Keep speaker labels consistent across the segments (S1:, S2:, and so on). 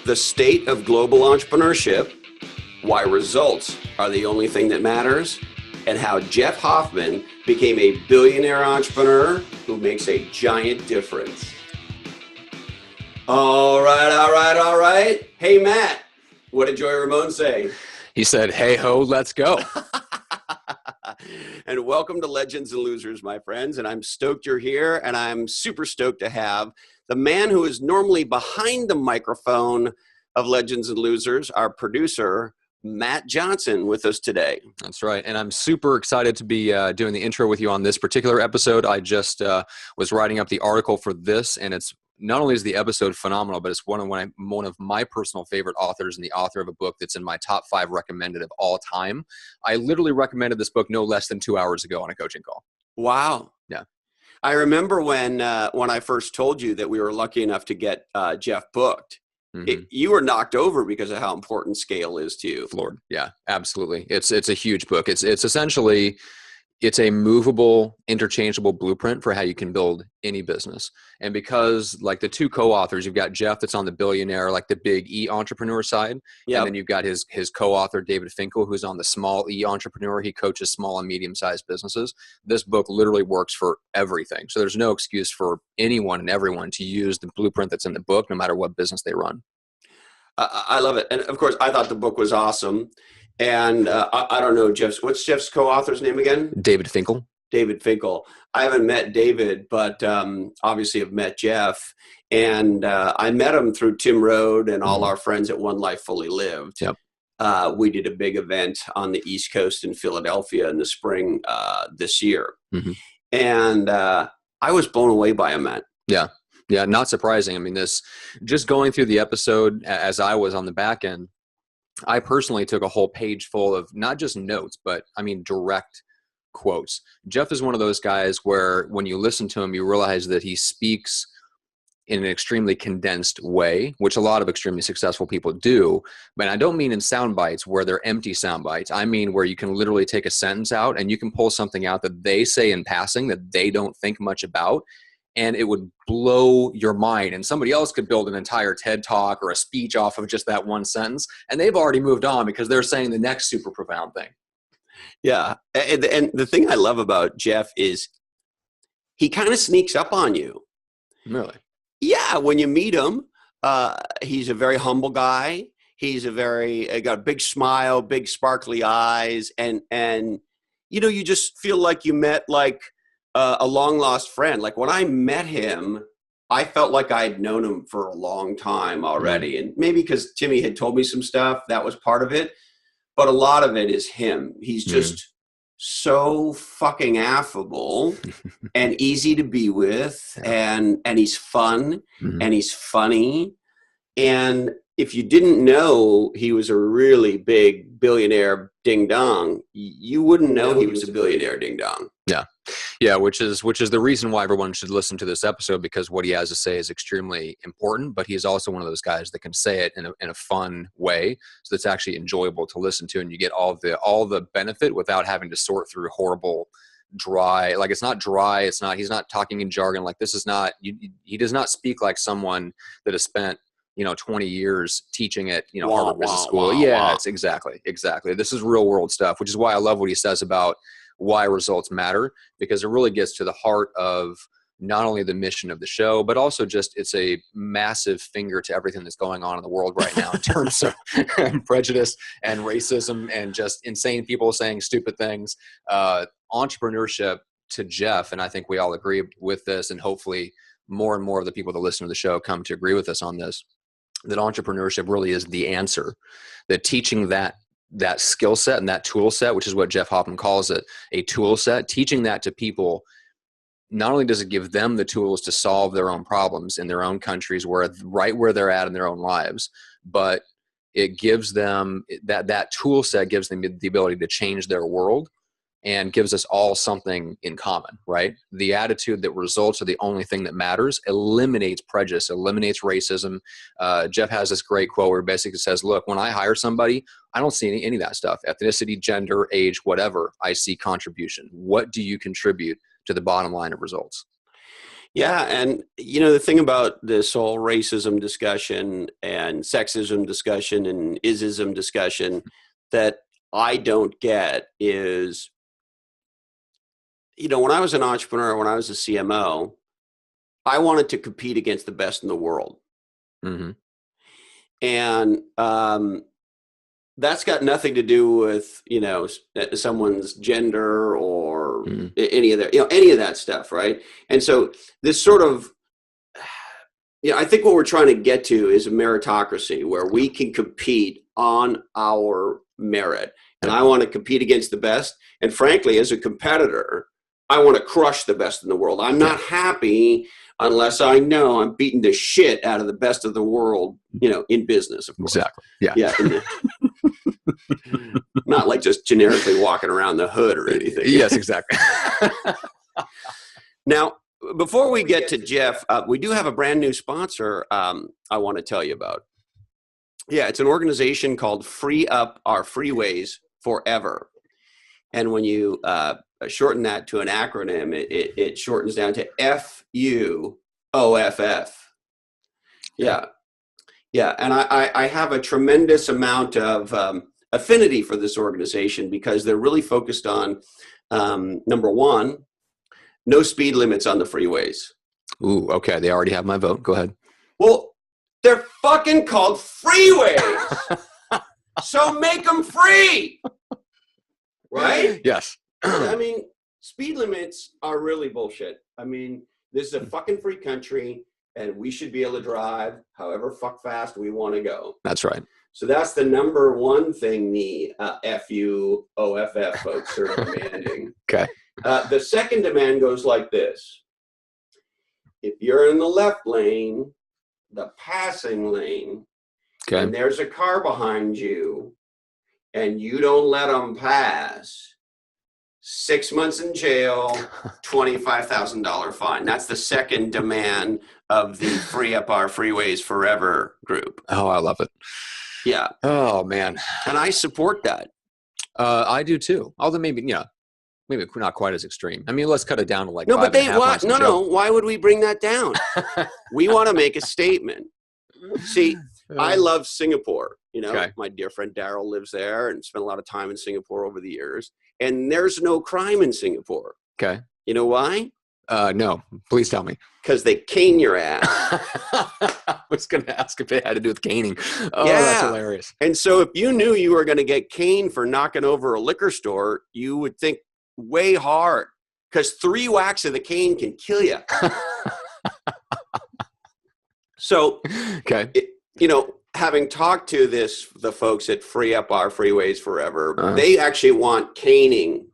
S1: The state of global entrepreneurship, why results are the only thing that matters, and how Jeff Hoffman became a billionaire entrepreneur who makes a giant difference. All right. Hey, Matt, what did Joey Ramone say?
S2: He said, hey ho, let's go.
S1: And welcome to Legends and Losers, my friends. And I'm stoked you're here, and I'm super stoked to have the man who is normally behind the microphone of Legends and Losers, our producer, Matt Johnson, with us today.
S2: That's right. And I'm super excited to be doing the intro with you on this particular episode. I just was writing up the article for this, and it's not only is the episode phenomenal, but it's one of my personal favorite authors and the author of a book that's in my top 5 recommended of all time. I literally recommended this book no less than 2 hours ago on a coaching call.
S1: Wow.
S2: Yeah.
S1: I remember when I first told you that we were lucky enough to get Jeff booked. Mm-hmm. You were knocked over because of how important scale is to you.
S2: Floored. Yeah, absolutely. It's a huge book. It's essentially, it's a movable, interchangeable blueprint for how you can build any business. And because like the two co-authors, you've got Jeff that's on the Billionaire, like the big E entrepreneur side. Yep. And then you've got his co-author, David Finkel, who's on the small E entrepreneur. He coaches small and medium-sized businesses. This book literally works for everything. So there's no excuse for anyone and everyone to use the blueprint that's in the book, no matter what business they run.
S1: I love it. And of course, I thought the book was awesome. And I don't know, what's Jeff's co-author's name again?
S2: David Finkel.
S1: David Finkel. I haven't met David, but obviously I've met Jeff. And I met him through Tim Rode and all our friends at One Life Fully Lived.
S2: Yep.
S1: We did a big event on the East Coast in Philadelphia in the spring this year. Mm-hmm. And I was blown away by him, Matt.
S2: Yeah. Yeah, not surprising. I mean, this just going through the episode as I was on the back end, I personally took a whole page full of not just notes, but I mean, direct quotes. Jeff is one of those guys where when you listen to him, you realize that he speaks in an extremely condensed way, which a lot of extremely successful people do. But I don't mean in sound bites where they're empty sound bites. I mean where you can literally take a sentence out and you can pull something out that they say in passing that they don't think much about, and it would blow your mind. And somebody else could build an entire TED talk or a speech off of just that one sentence. And they've already moved on because they're saying the next super profound thing.
S1: Yeah. And the thing I love about Jeff is he kind of sneaks up on you.
S2: Really?
S1: Yeah. When you meet him, he's a very humble guy. He's got a big smile, big sparkly eyes. And you just feel like you met like a long lost friend. Like when I met him, I felt like I'd known him for a long time already. Mm-hmm. And maybe because Timmy had told me some stuff, that was part of it. But a lot of it is him. He's just so fucking affable and easy to be with. Yeah. And he's fun and he's funny. And if you didn't know he was a really big billionaire ding dong, you wouldn't know he was a billionaire ding dong.
S2: Yeah. Yeah. Which is the reason why everyone should listen to this episode, because what he has to say is extremely important, but he's also one of those guys that can say it in a fun way. So that's actually enjoyable to listen to. And you get all the benefit without having to sort through horrible, dry, like it's not dry. He's not talking in jargon. Like this is not, he does not speak like someone that has spent 20 years teaching at, Harvard Business School. It's exactly. This is real world stuff, which is why I love what he says about why results matter, because it really gets to the heart of not only the mission of the show, but also just it's a massive finger to everything that's going on in the world right now in terms of prejudice and racism and just insane people saying stupid things. Entrepreneurship to Jeff, and I think we all agree with this, and hopefully more and more of the people that listen to the show come to agree with us on this, that entrepreneurship really is the answer. That teaching that skill set and that tool set, which is what Jeff Hoffman calls it, a tool set, teaching that to people, not only does it give them the tools to solve their own problems in their own countries, right where they're at in their own lives, but it gives them that tool set gives them the ability to change their world and gives us all something in common, right? The attitude that results are the only thing that matters eliminates prejudice, eliminates racism. Jeff has this great quote where he basically says, look, when I hire somebody, I don't see any of that stuff. Ethnicity, gender, age, whatever. I see contribution. What do you contribute to the bottom line of results?
S1: Yeah. And, the thing about this whole racism discussion and sexism discussion and isism discussion that I don't get is, when I was an entrepreneur, when I was a CMO, I wanted to compete against the best in the world.
S2: Mm-hmm.
S1: And that's got nothing to do with, someone's gender or any of that, any of that stuff. Right. And so this sort of, I think what we're trying to get to is a meritocracy where we can compete on our merit. And I want to compete against the best. And frankly, as a competitor, I want to crush the best in the world. I'm not happy unless I know I'm beating the shit out of the best of the world, in business, of course.
S2: Exactly. Yeah.
S1: Yeah. Not like just generically walking around the hood or anything.
S2: Yes, exactly.
S1: Now, before we get to Jeff, we do have a brand new sponsor I want to tell you about. Yeah, it's an organization called Free Up Our Freeways Forever. And when you shorten that to an acronym, it shortens down to FUOFF. Yeah. Yeah. And I have a tremendous amount of affinity for this organization because they're really focused on, number one, no speed limits on the freeways.
S2: Ooh, okay. They already have my vote. Go ahead.
S1: Well, they're fucking called freeways. So make them free. Right?
S2: Yes.
S1: I mean, speed limits are really bullshit. I mean, this is a fucking free country and we should be able to drive however fuck fast we want to go.
S2: That's right.
S1: So that's the number one thing the FUOFF folks are demanding.
S2: Okay.
S1: The second demand goes like this. If you're in the left lane, the passing lane, and there's a car behind you, and you don't let them pass, 6 months in jail, $25,000 fine. That's the second demand of the Free Up Our Freeways Forever group.
S2: Oh, I love it.
S1: Yeah.
S2: Oh, man.
S1: And I support that.
S2: I do too. Although maybe not quite as extreme. I mean, let's cut it down to like
S1: no, but
S2: no.
S1: Why would we bring that down? We want to make a statement. See, I love Singapore. My dear friend Daryl lives there and spent a lot of time in Singapore over the years. And there's no crime in Singapore.
S2: Okay.
S1: You know why?
S2: No, please tell me.
S1: Because they cane your ass.
S2: I was going to ask if it had to do with caning. Oh,
S1: yeah.
S2: That's hilarious.
S1: And so if you knew you were going to get caned for knocking over a liquor store, you would think way hard because 3 whacks of the cane can kill you. So,
S2: okay.
S1: Having talked to the folks at Free Up Our Freeways Forever, they actually want caning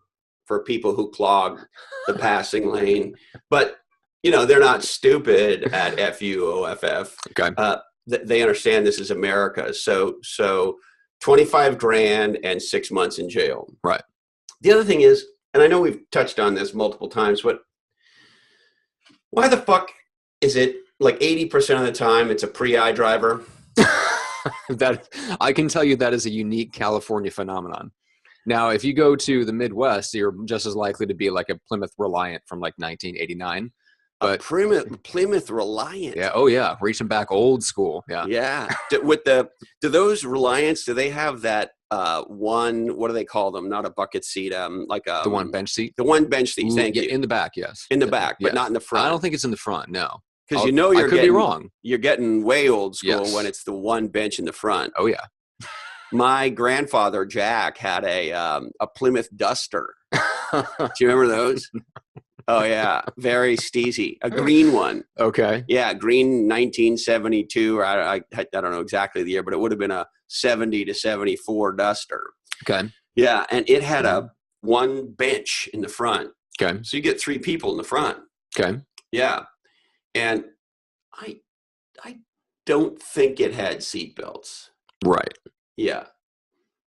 S1: for people who clog the passing lane. But, they're not stupid at FUOFF.
S2: Okay.
S1: They understand this is America. So $25,000 and 6 months in jail.
S2: Right.
S1: The other thing is, and I know we've touched on this multiple times, but why the fuck is it like 80% of the time it's a pre-I driver?
S2: That I can tell you that is a unique California phenomenon. Now, if you go to the Midwest, you're just as likely to be like a Plymouth Reliant from like 1989. But
S1: Plymouth Reliant.
S2: Yeah. Oh, yeah. Reaching back old school. Yeah.
S1: Yeah. Do those Reliants? Do they have that one? What do they call them? Not a bucket seat. Like
S2: the one bench seat.
S1: The one bench seat. Thank you.
S2: In the back, yes.
S1: In the back, but not in the front.
S2: I don't think it's in the front. No.
S1: Because
S2: I could be wrong.
S1: You're getting way old school when it's the one bench in the front.
S2: Oh yeah.
S1: My grandfather Jack had a Plymouth Duster. Do you remember those? Oh yeah, very steezy. A green one.
S2: Okay.
S1: Yeah, green 1972. Or I don't know exactly the year, but it would have been a 70 to 74 Duster.
S2: Okay.
S1: Yeah, and it had a one bench in the front.
S2: Okay.
S1: So you get 3 people in the front.
S2: Okay.
S1: Yeah. And I don't think it had seatbelts.
S2: Right.
S1: Yeah.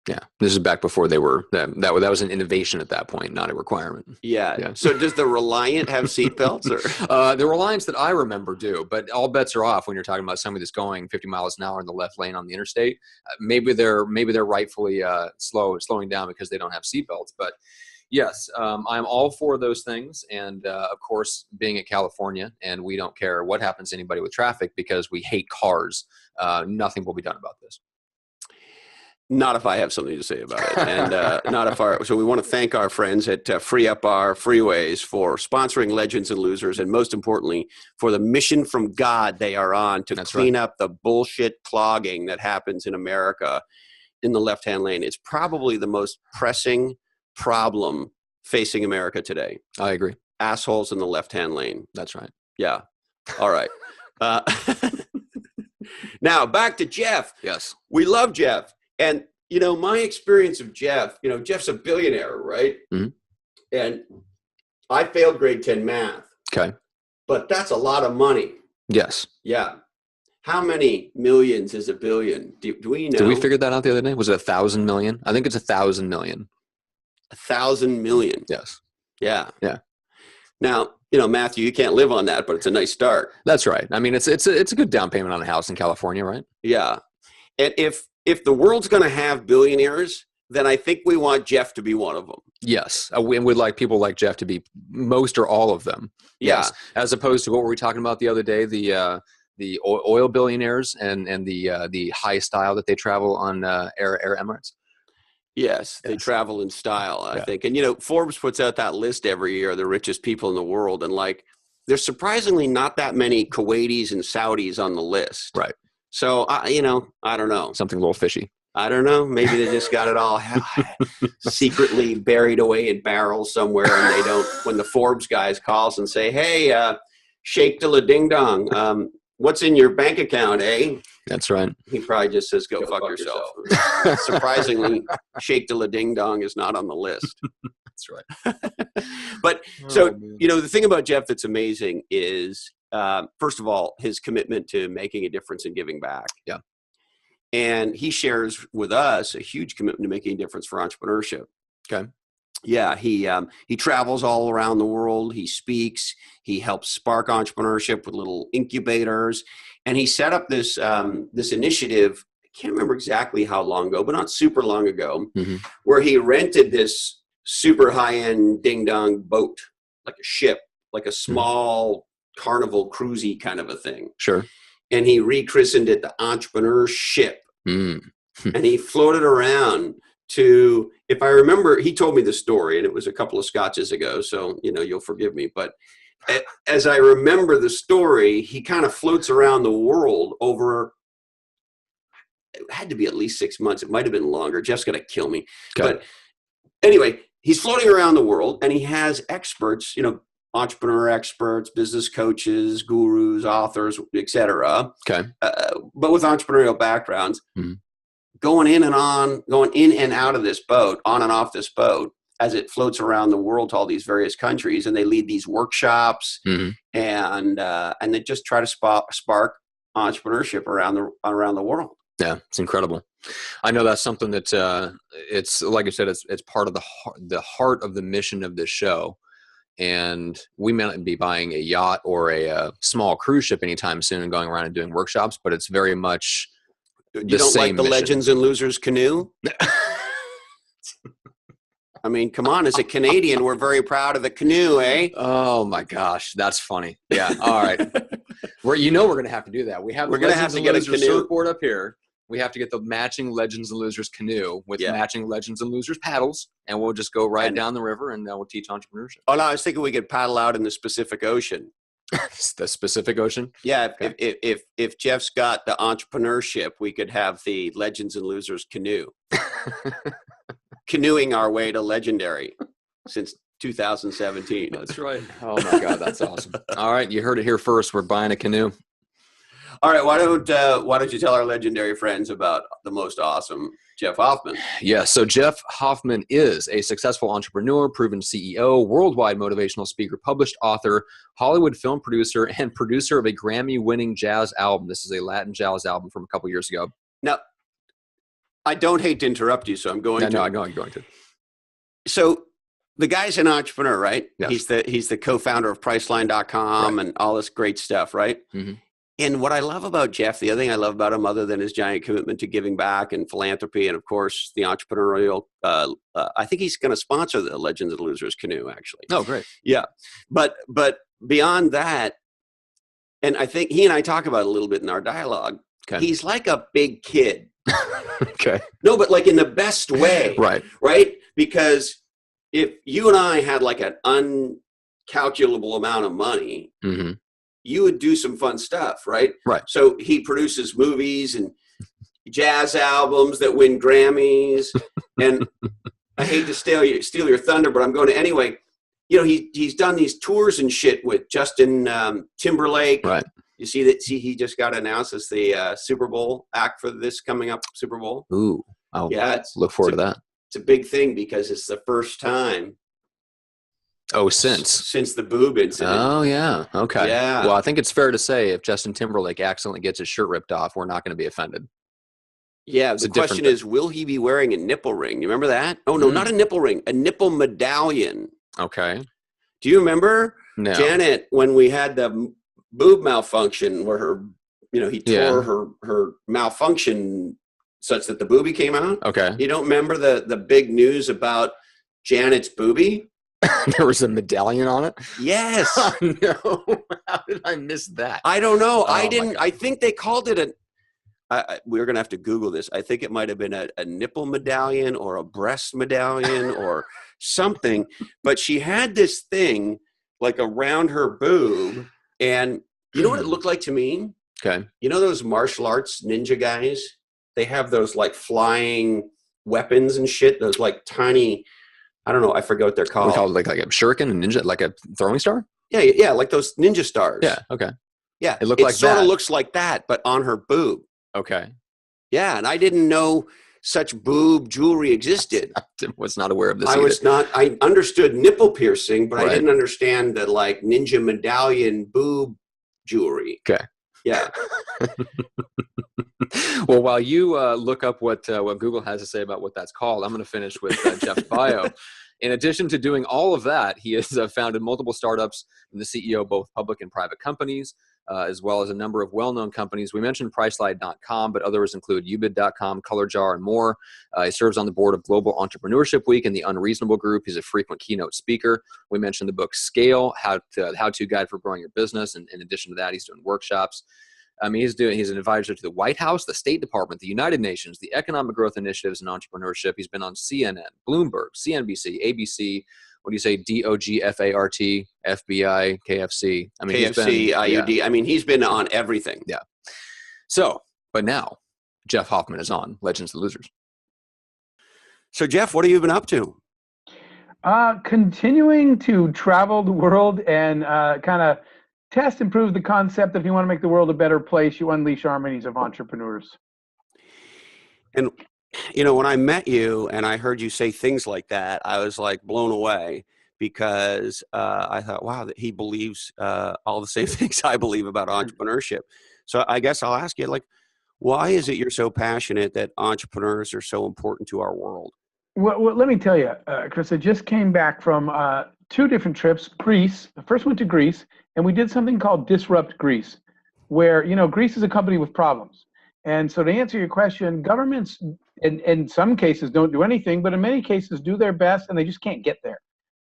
S2: Yeah. This is back before they were that was an innovation at that point, not a requirement.
S1: Yeah. So does the Reliant have seatbelts? Or
S2: the Reliants that I remember do, but all bets are off when you're talking about somebody that's going 50 miles an hour in the left lane on the interstate. Maybe they're rightfully slowing down because they don't have seatbelts. But Yes, I'm all for those things. And of course, being in California, and we don't care what happens to anybody with traffic because we hate cars, nothing will be done about this.
S1: Not if I have something to say about it. And not if so we want to thank our friends at Free Up Our Freeways for sponsoring Legends and Losers, and most importantly, for the mission from God they are on to clean up the bullshit clogging that happens in America in the left-hand lane. It's probably the most pressing problem facing America today.
S2: I agree.
S1: Assholes in the left-hand lane.
S2: That's right.
S1: Yeah. All right. Now, back to Jeff.
S2: Yes.
S1: We love Jeff. And, my experience of Jeff, Jeff's a billionaire, right?
S2: Mm-hmm.
S1: And I failed grade 10 math.
S2: Okay.
S1: But that's a lot of money.
S2: Yes.
S1: Yeah. How many millions is a billion? Do we know?
S2: Did we figure that out the other day? Was it 1,000 million? I think it's 1,000 million.
S1: 1,000 million.
S2: Yes.
S1: Yeah.
S2: Yeah.
S1: Now, Matthew, you can't live on that, but it's a nice start.
S2: That's right. I mean, it's a good down payment on a house in California, right?
S1: Yeah. And if the world's going to have billionaires, then I think we want Jeff to be one of them.
S2: Yes. And we'd like people like Jeff to be most or all of them.
S1: Yeah.
S2: Yes. As opposed to what were we talking about the other day? The oil billionaires and the high style that they travel on Air Emirates.
S1: Yes, they travel in style, I think. And, Forbes puts out that list every year of the richest people in the world. And there's surprisingly not that many Kuwaitis and Saudis on the list.
S2: Right.
S1: So, I don't know.
S2: Something a little fishy.
S1: I don't know. Maybe they just got it all secretly buried away in barrels somewhere. And they don't, when the Forbes guys calls and say, hey, Sheikh Dilla Ding Dong, what's in your bank account, eh?
S2: That's right.
S1: He probably just says, go fuck yourself. Surprisingly, Sheikh Dilla Ding Dong is not on the list.
S2: That's right.
S1: But the thing about Jeff that's amazing is, first of all, his commitment to making a difference and giving back.
S2: Yeah.
S1: And he shares with us a huge commitment to making a difference for entrepreneurship.
S2: Okay.
S1: Yeah, he travels all around the world. He speaks. He helps spark entrepreneurship with little incubators, and he set up this this initiative. I can't remember exactly how long ago, but not super long ago, where he rented this super high-end ding-dong boat, like a ship, like a small Carnival cruisy kind of a thing.
S2: Sure.
S1: And he rechristened it the Entrepreneurship, and he floated around to, if I remember, he told me the story, and it was a couple of scotches ago, so, you'll forgive me. But as I remember the story, he kind of floats around the world over, it had to be at least 6 months. It might have been longer. Jeff's going to kill me. Okay. But anyway, he's floating around the world, and he has experts, entrepreneur experts, business coaches, gurus, authors, etc.
S2: Okay.
S1: But with entrepreneurial backgrounds. Going in and out of this boat, on and off this boat, as it floats around the world to all these various countries, and they lead these workshops, and they just try to spark entrepreneurship around the world. Yeah,
S2: it's incredible. I know that's something that it's, like I said, it's part of the heart of the mission of this show. And we may not be buying a yacht or a small cruise ship anytime soon and going around and doing workshops, but it's very much.
S1: You don't like the Legends and Losers canoe? I mean, come on. As a Canadian, we're very proud of the canoe, eh?
S2: Oh, my gosh. That's funny. Yeah. All right. We're going to have to do that. We're
S1: going to have to get a canoe
S2: surfboard up here. We have to get the matching Legends and Losers canoe with matching Legends and Losers paddles, and we'll just go right down the river, and we'll teach entrepreneurship.
S1: Oh, no, I was thinking we could paddle out in the Pacific Ocean.
S2: The Pacific Ocean?
S1: Yeah, okay. If Jeff's got the entrepreneurship, we could have the Legends and Losers canoe. Canoeing our way to legendary since 2017.
S2: That's right. Oh, my God, that's awesome. All right, you heard it here first. We're buying a canoe.
S1: All right, why don't you tell our legendary friends about the most awesome Jeff Hoffman?
S2: Yeah, so Jeff Hoffman is a successful entrepreneur, proven CEO, worldwide motivational speaker, published author, Hollywood film producer, and producer of a Grammy-winning jazz album. This is a Latin jazz album from a couple years ago.
S1: Now, I don't hate to interrupt you, so I'm going to.
S2: No, I know you're going to.
S1: So the guy's an entrepreneur, right?
S2: Yes.
S1: He's the co-founder of Priceline.com and all this great stuff, right? And what I love about Jeff, the other thing I love about him, other than his giant commitment to giving back and philanthropy, and of course the entrepreneurial, I think he's going to sponsor the Legends of the Losers canoe, actually.
S2: Oh, great.
S1: Yeah, but beyond that, and I think he and I talk about it a little bit in our dialogue.
S2: Okay.
S1: He's like a big kid.
S2: Okay.
S1: No, but like in the best way.
S2: Right.
S1: Right. Because if you and I had like an uncalculable amount of money,
S2: Mm-hmm.
S1: you would do some fun stuff, right?
S2: Right.
S1: So he produces movies and jazz albums that win Grammys. And I hate to steal your thunder, but I'm going to anyway. You know, he's done these tours and shit with Justin Timberlake.
S2: Right.
S1: You see that? See, he just got announced as the Super Bowl act for this coming up Super Bowl.
S2: Ooh, I'll
S1: yeah,
S2: look forward to that.
S1: It's a big thing because it's the first time.
S2: Oh, since
S1: the boob incident.
S2: Oh, yeah. Okay.
S1: Yeah.
S2: Well, I think it's fair to say if Justin Timberlake accidentally gets his shirt ripped off, we're not going to be offended.
S1: Yeah. The question is, will he be wearing a nipple ring? You remember that? Oh, no, not a nipple ring, a nipple medallion.
S2: Okay.
S1: Do you remember,
S2: no.
S1: Janet, when we had the boob malfunction where her, he tore her malfunction such that the boobie came out?
S2: Okay.
S1: You don't remember the big news about Janet's boobie?
S2: There was a medallion on it?
S1: Yes.
S2: Oh, no. How did I miss that?
S1: I don't know.
S2: Oh,
S1: I didn't. I think they called it we're going to have to Google this. I think it might have been a nipple medallion or a breast medallion or something. But she had this thing like around her boob. And you know what it looked like to me?
S2: Okay.
S1: You know those martial arts ninja guys? They have those like flying weapons and shit. Those like tiny, I don't know. I forget what they're called.
S2: We call it like a shuriken, a ninja, like a throwing star?
S1: Yeah. Like those ninja stars.
S2: Yeah. Okay.
S1: Yeah.
S2: It looked like
S1: sort
S2: that.
S1: of looks like that, but on her boob.
S2: Okay.
S1: Yeah, and I didn't know such boob jewelry existed.
S2: I was not aware of this.
S1: I understood nipple piercing, but
S2: Right.
S1: I didn't understand the like ninja medallion boob jewelry.
S2: Okay.
S1: Yeah.
S2: Well, while you look up what Google has to say about what that's called, I'm going to finish with Jeff's bio. In addition to doing all of that, he has founded multiple startups and the CEO of both public and private companies, as well as a number of well-known companies. We mentioned Priceline.com, but others include Ubid.com, Color Jar, and more. He serves on the board of Global Entrepreneurship Week and the Unreasonable Group. He's a frequent keynote speaker. We mentioned the book Scale, How-To Guide for Growing Your Business. And in addition to that, he's doing workshops. He's an advisor to the White House, the State Department, the United Nations, the Economic Growth Initiatives and Entrepreneurship. He's been on CNN, Bloomberg, CNBC, ABC. What do you say? DOGFART, FBI, KFC. I mean,
S1: KFC, IUD. Yeah. I mean, he's been on everything.
S2: Yeah. So, but now Jeff Hoffman is on Legends of the Losers.
S1: So, Jeff, what have you been up to?
S3: Continuing to travel the world and kind of test and prove the concept. If you want to make the world a better place, you unleash armies of entrepreneurs.
S1: And, when I met you and I heard you say things like that, I was like blown away because I thought, wow, that he believes all the same things I believe about entrepreneurship. So I guess I'll ask you, like, why is it you're so passionate that entrepreneurs are so important to our world?
S3: Well, let me tell you, Chris, I just came back from 2 different trips. Greece. The first went to Greece, and we did something called Disrupt Greece, where, Greece is a company with problems. And so to answer your question, governments in some cases don't do anything, but in many cases do their best, and they just can't get there.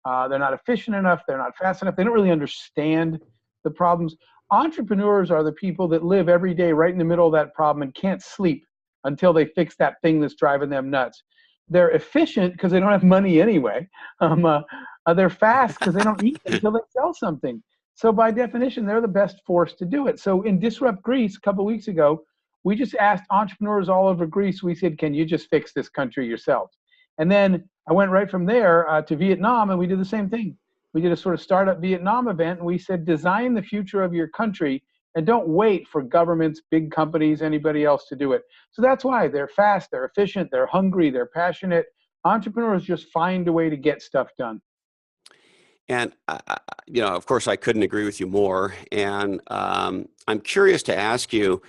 S3: They're not efficient enough. They're not fast enough. They don't really understand the problems. Entrepreneurs are the people that live every day right in the middle of that problem and can't sleep until they fix that thing that's driving them nuts. They're efficient because they don't have money anyway. They're fast because they don't eat until they sell something. So by definition, they're the best force to do it. So in Disrupt Greece a couple of weeks ago, we just asked entrepreneurs all over Greece, we said, can you just fix this country yourselves? And then I went right from there to Vietnam, and we did the same thing. We did a sort of startup Vietnam event, and we said, design the future of your country and don't wait for governments, big companies, anybody else to do it. So that's why they're fast, they're efficient, they're hungry, they're passionate. Entrepreneurs just find a way to get stuff done.
S1: And, of course, I couldn't agree with you more. And I'm curious to ask you,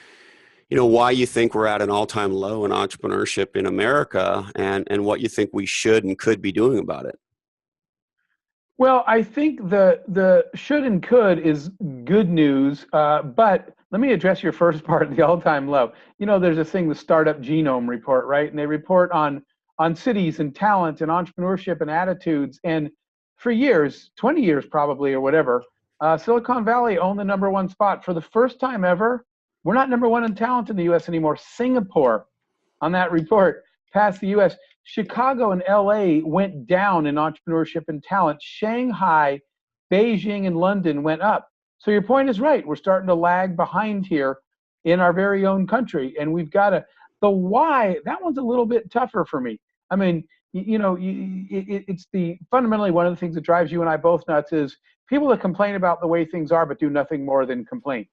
S1: why you think we're at an all-time low in entrepreneurship in America and what you think we should and could be doing about it.
S3: Well, I think the should and could is good news, but let me address your first part, the all-time low. You know, there's this thing, the Startup Genome Report, right? And they report on cities and talent and entrepreneurship and attitudes. And for years, 20 years probably or whatever, Silicon Valley owned the number one spot. For the first time ever, we're not number one in talent in the U.S. anymore. Singapore, on that report, passed the U.S. Chicago and L.A. went down in entrepreneurship and talent. Shanghai, Beijing, and London went up. So your point is right. We're starting to lag behind here in our very own country. And we've got to, the why, that one's a little bit tougher for me. I mean, it's fundamentally one of the things that drives you and I both nuts is people that complain about the way things are but do nothing more than complain,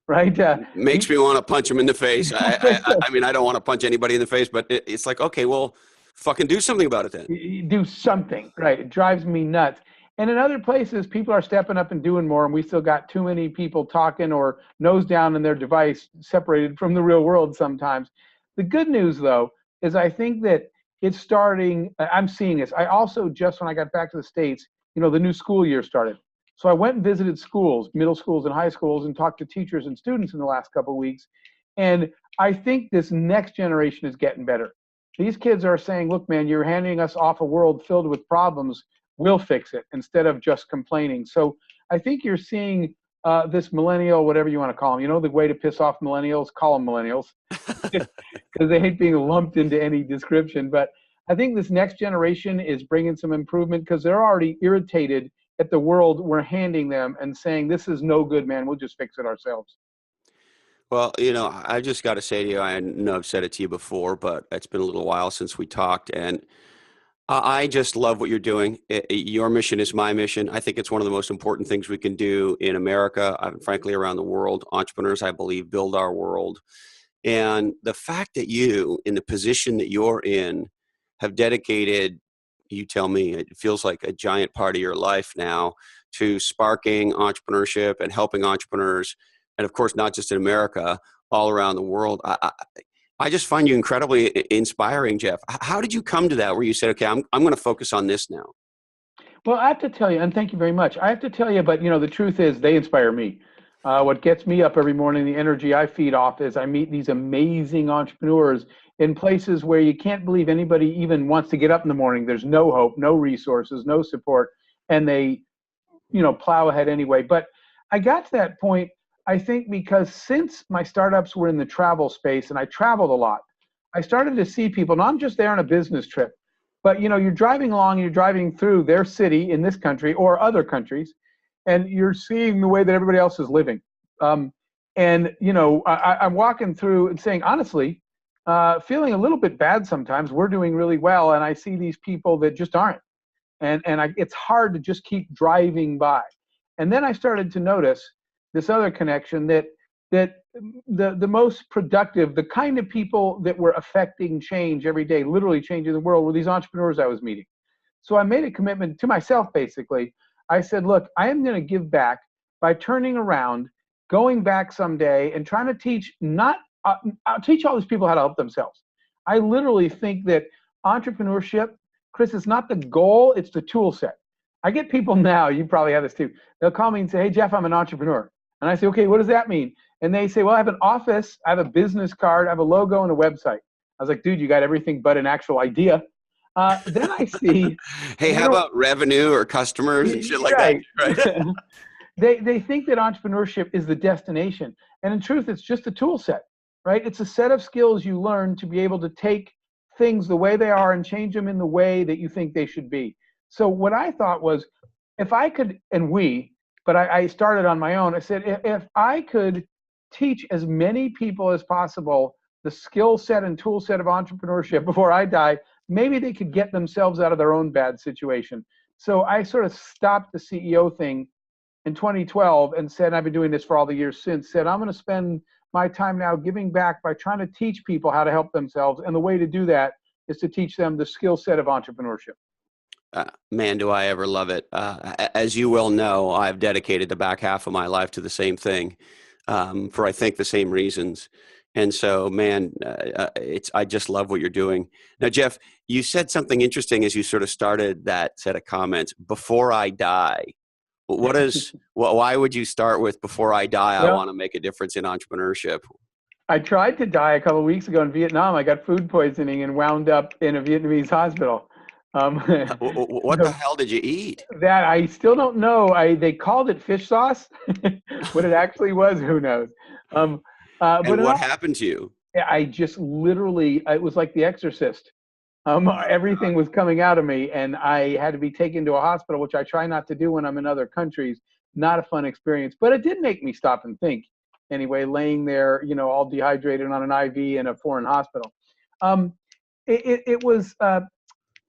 S3: right?
S1: Makes me want to punch him in the face. I mean, I don't want to punch anybody in the face, but it's like, okay, well, fucking do something about it then.
S3: Do something, right? It drives me nuts. And in other places, people are stepping up and doing more, and we still got too many people talking or nose down in their device, separated from the real world sometimes. The good news, though, is I think that it's starting, I'm seeing this. I also, just when I got back to the States, the new school year started. So I went and visited schools, middle schools and high schools, and talked to teachers and students in the last couple of weeks. And I think this next generation is getting better. These kids are saying, look, man, you're handing us off a world filled with problems. We'll fix it, instead of just complaining. So I think you're seeing this millennial, whatever you want to call them, the way to piss off millennials, call them millennials, because they hate being lumped into any description. But I think this next generation is bringing some improvement because they're already irritated at the world we're handing them and saying, this is no good, man. We'll just fix it ourselves.
S1: Well, I just got to say to you, I know I've said it to you before, but it's been a little while since we talked, and I just love what you're doing. Your mission is my mission. I think it's one of the most important things we can do in America, frankly, around the world. Entrepreneurs, I believe, build our world. And the fact that you, in the position that you're in, have dedicated, you tell me, it feels like a giant part of your life now to sparking entrepreneurship and helping entrepreneurs. And of course, not just in America, all around the world. I just find you incredibly inspiring, Jeff. How did you come to that where you said, okay, I'm going to focus on this now?
S3: Well, I have to tell you, and thank you very much. I have to tell you, but the truth is they inspire me. What gets me up every morning, the energy I feed off is I meet these amazing entrepreneurs in places where you can't believe anybody even wants to get up in the morning. There's no hope, no resources, no support, and they, plow ahead anyway. But I got to that point, I think, because since my startups were in the travel space and I traveled a lot, I started to see people, not just there on a business trip, but you're driving along and you're driving through their city in this country or other countries, and you're seeing the way that everybody else is living. I'm walking through and saying, honestly, feeling a little bit bad sometimes. We're doing really well, and I see these people that just aren't. And it's hard to just keep driving by. And then I started to notice this other connection that the most productive, the kind of people that were affecting change every day, literally changing the world, were these entrepreneurs I was meeting. So I made a commitment to myself, basically. I said, look, I am going to give back by turning around, going back someday and trying to teach, I'll teach all these people how to help themselves. I literally think that entrepreneurship, Chris, is not the goal, it's the tool set. I get people now, you probably have this too, they'll call me and say, hey, Jeff, I'm an entrepreneur. And I say, okay, what does that mean? And they say, well, I have an office, I have a business card, I have a logo and a website. I was like, dude, you got everything but an actual idea. Then I see.
S1: Hey, how about revenue or customers and shit like that? Right?
S3: They think that entrepreneurship is the destination. And in truth, it's just a tool set, right? It's a set of skills you learn to be able to take things the way they are and change them in the way that you think they should be. So what I thought was, if I could, but I started on my own, I said, if I could teach as many people as possible the skill set and tool set of entrepreneurship before I die, maybe they could get themselves out of their own bad situation. So I sort of stopped the CEO thing in 2012 and said, I've been doing this for all the years since, said, I'm going to spend my time now giving back by trying to teach people how to help themselves. And the way to do that is to teach them the skill set of entrepreneurship.
S1: Man, do I ever love it. As you well know, I've dedicated the back half of my life to the same thing for, I think, the same reasons. And so, man, I just love what you're doing. Now, Jeff, you said something interesting as you sort of started that set of comments, before I die. Why would you start with before I die, I
S3: Well,
S1: want to make a difference in entrepreneurship?
S3: I tried to die a couple of weeks ago in Vietnam. I got food poisoning and wound up in a Vietnamese hospital. Um,
S1: What the
S3: so
S1: hell did you eat?
S3: that I still don't know. They called it fish sauce. What it actually was, who knows? Um,
S1: And
S3: but in
S1: what
S3: all,
S1: happened to you?
S3: I just literally, it was like The Exorcist.
S1: Oh,
S3: Everything was coming out of me, and I had to be taken to a hospital, which I try not to do when I'm in other countries. Not a fun experience, but it did make me stop and think. Anyway, laying there, all dehydrated on an IV in a foreign hospital. Um, it was a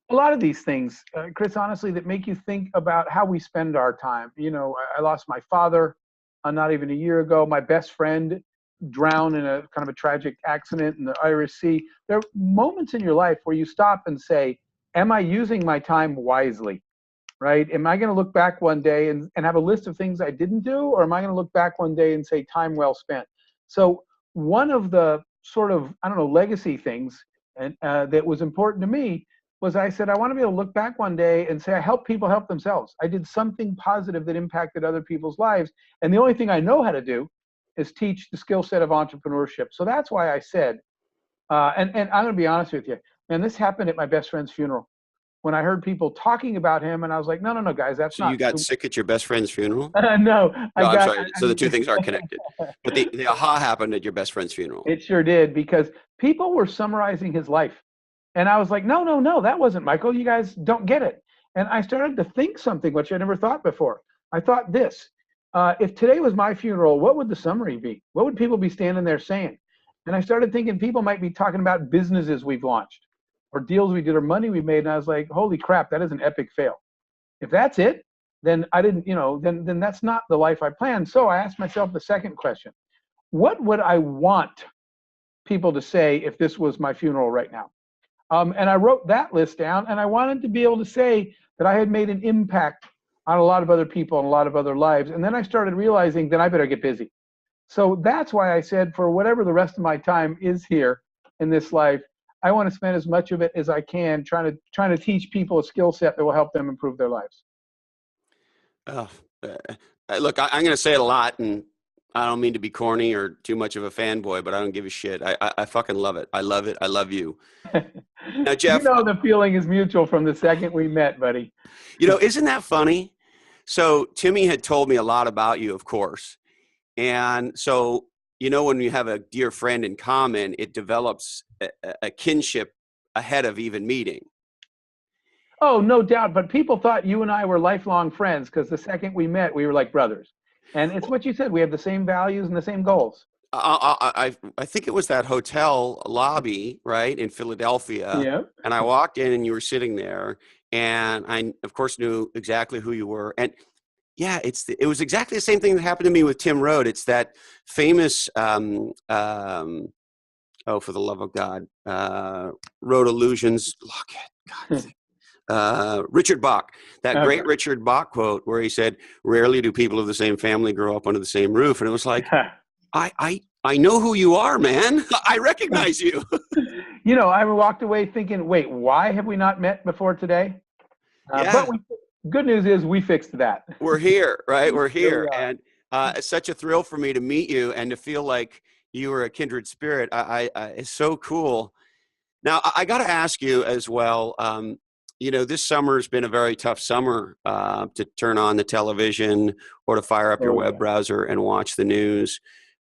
S3: lot of these things, Chris, honestly, that make you think about how we spend our time. I lost my father not even a year ago. My best friend drowned in a kind of a tragic accident in the Irish Sea. There are moments in your life where you stop and say, am I using my time wisely? Right? Am I going to look back one day and have a list of things I didn't do? Or am I going to look back one day and say, time well spent? So one of the sort of, I don't know, legacy things and that was important to me was I said, I want to be able to look back one day and say, I helped people help themselves. I did something positive that impacted other people's lives. And the only thing I know how to do is teach the skill set of entrepreneurship. So that's why I said, and I'm going to be honest with you, man, this happened at my best friend's funeral when I heard people talking about him, and I was like, no, guys, that's
S1: So you
S3: not
S1: got
S3: true.
S1: sick at your best friend's funeral?
S3: No,
S1: No,
S3: I
S1: I'm
S3: got,
S1: sorry. So the two things aren't connected. But the aha happened at your best friend's funeral.
S3: it sure did, because people were summarizing his life. And I was like, no, that wasn't Michael. You guys don't get it. And I started to think something which I never thought before. I thought this, if today was my funeral, what would the summary be? What would people be standing there saying? And I started thinking people might be talking about businesses we've launched or deals we did or money we made. And I was like, holy crap, that is an epic fail. If that's it, then I didn't, then that's not the life I planned. So I asked myself the second question. What would I want people to say if this was my funeral right now? And I wrote that list down, and I wanted to be able to say that I had made an impact on a lot of other people and a lot of other lives. And then I started realizing that I better get busy. So that's why I said, for whatever the rest of my time is here in this life, I want to spend as much of it as I can trying to teach people a skill set that will help them improve their lives.
S1: Oh, look, I'm going to say it a lot, and I don't mean to be corny or too much of a fanboy, but I don't give a shit. I fucking love it. I love it. I love you. Now, Jeff,
S3: The feeling is mutual from the second we met, buddy.
S1: isn't that funny? So Timmy had told me a lot about you, of course. And so, when you have a dear friend in common, it develops a kinship ahead of even meeting.
S3: Oh, no doubt. But people thought you and I were lifelong friends because the second we met, we were like brothers. And it's what you said. We have the same values and the same goals.
S1: I think it was that hotel lobby, right, in Philadelphia.
S3: Yeah.
S1: And I walked in and you were sitting there. And I, of course, knew exactly who you were. And yeah, it was exactly the same thing that happened to me with Tim Road. It's that famous, oh, for the love of God, Road Illusions, Lochhead, God, Richard Bach, that great Richard Bach quote where he said, rarely do people of the same family grow up under the same roof. And it was like, I know who you are, man. I recognize you.
S3: I walked away thinking, wait, why have we not met before today?
S1: Yeah.
S3: But good news is we fixed that.
S1: We're here, right? We're here.
S3: We
S1: And it's such a thrill for me to meet you and to feel like you were a kindred spirit. It's so cool. Now, I got to ask you as well, this summer has been a very tough summer to turn on the television or to fire up your web browser and watch the news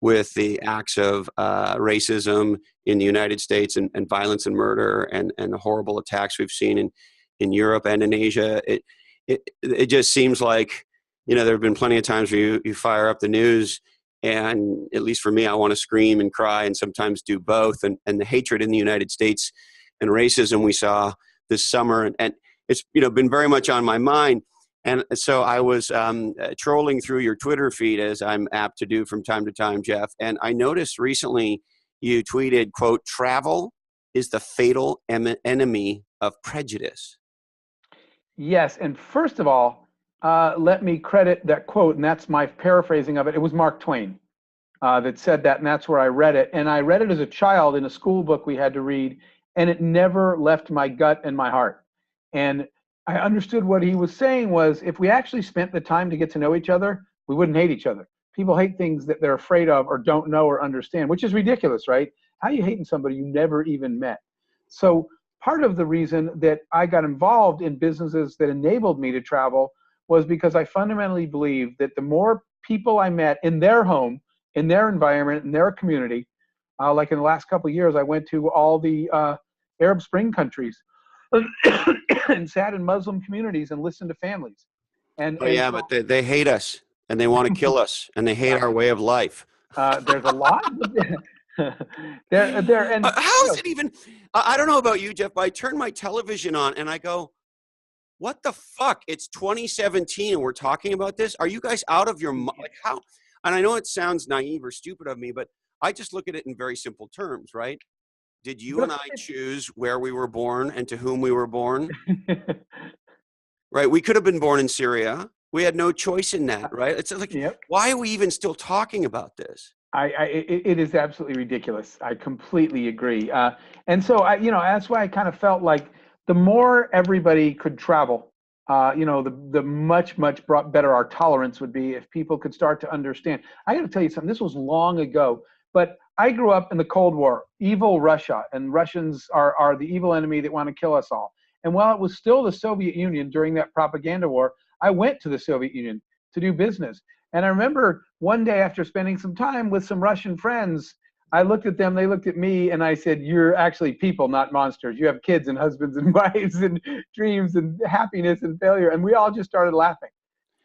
S1: with the acts of racism in the United States and violence and murder and the horrible attacks we've seen in Europe and in Asia. It just seems like, there have been plenty of times where you fire up the news and, at least for me, I want to scream and cry and sometimes do both. And the hatred in the United States and racism we saw this summer, and it's, been very much on my mind. And so I was trolling through your Twitter feed, as I'm apt to do from time to time, Jeff. And I noticed recently you tweeted, quote, travel is the fatal enemy of prejudice.
S3: Yes. And first of all, let me credit that quote, and that's my paraphrasing of it. It was Mark Twain that said that, and that's where I read it. And I read it as a child in a school book we had to read, and it never left my gut and my heart. And I understood what he was saying was if we actually spent the time to get to know each other, we wouldn't hate each other. People hate things that they're afraid of or don't know or understand, which is ridiculous, right? How are you hating somebody you never even met? So part of the reason that I got involved in businesses that enabled me to travel was because I fundamentally believe that the more people I met in their home, in their environment, in their community, like in the last couple of years, I went to all the Arab Spring countries and sat in Muslim communities and listened to families.
S1: Oh
S3: And
S1: yeah,
S3: so
S1: but they hate us and they want to kill us and they hate
S3: yeah,
S1: our way of life.
S3: there's a lot. There, and
S1: How is it even? I don't know about you, Jeff, but I turn my television on and I go, "What the fuck? It's 2017 and we're talking about this. Are you guys out of your mind? Like how?" And I know it sounds naive or stupid of me, but I just look at it in very simple terms, right? Did you and
S3: but
S1: I choose where we were born and to whom we were born? Right? We could have been born in Syria. We had no choice in that, right? It's like,
S3: yep.
S1: why are we even still talking about this?
S3: It is absolutely ridiculous. I completely agree. And so that's why I kind of felt like the more everybody could travel, the much better our tolerance would be if people could start to understand. I got to tell you something. This was long ago, but I grew up in the Cold War, evil Russia, and Russians are the evil enemy that want to kill us all. And while it was still the Soviet Union during that propaganda war, I went to the Soviet Union to do business. And I remember one day after spending some time with some Russian friends, I looked at them, they looked at me, and I said, "You're actually people, not monsters. You have kids and husbands and wives and dreams and happiness and failure." And we all just started laughing.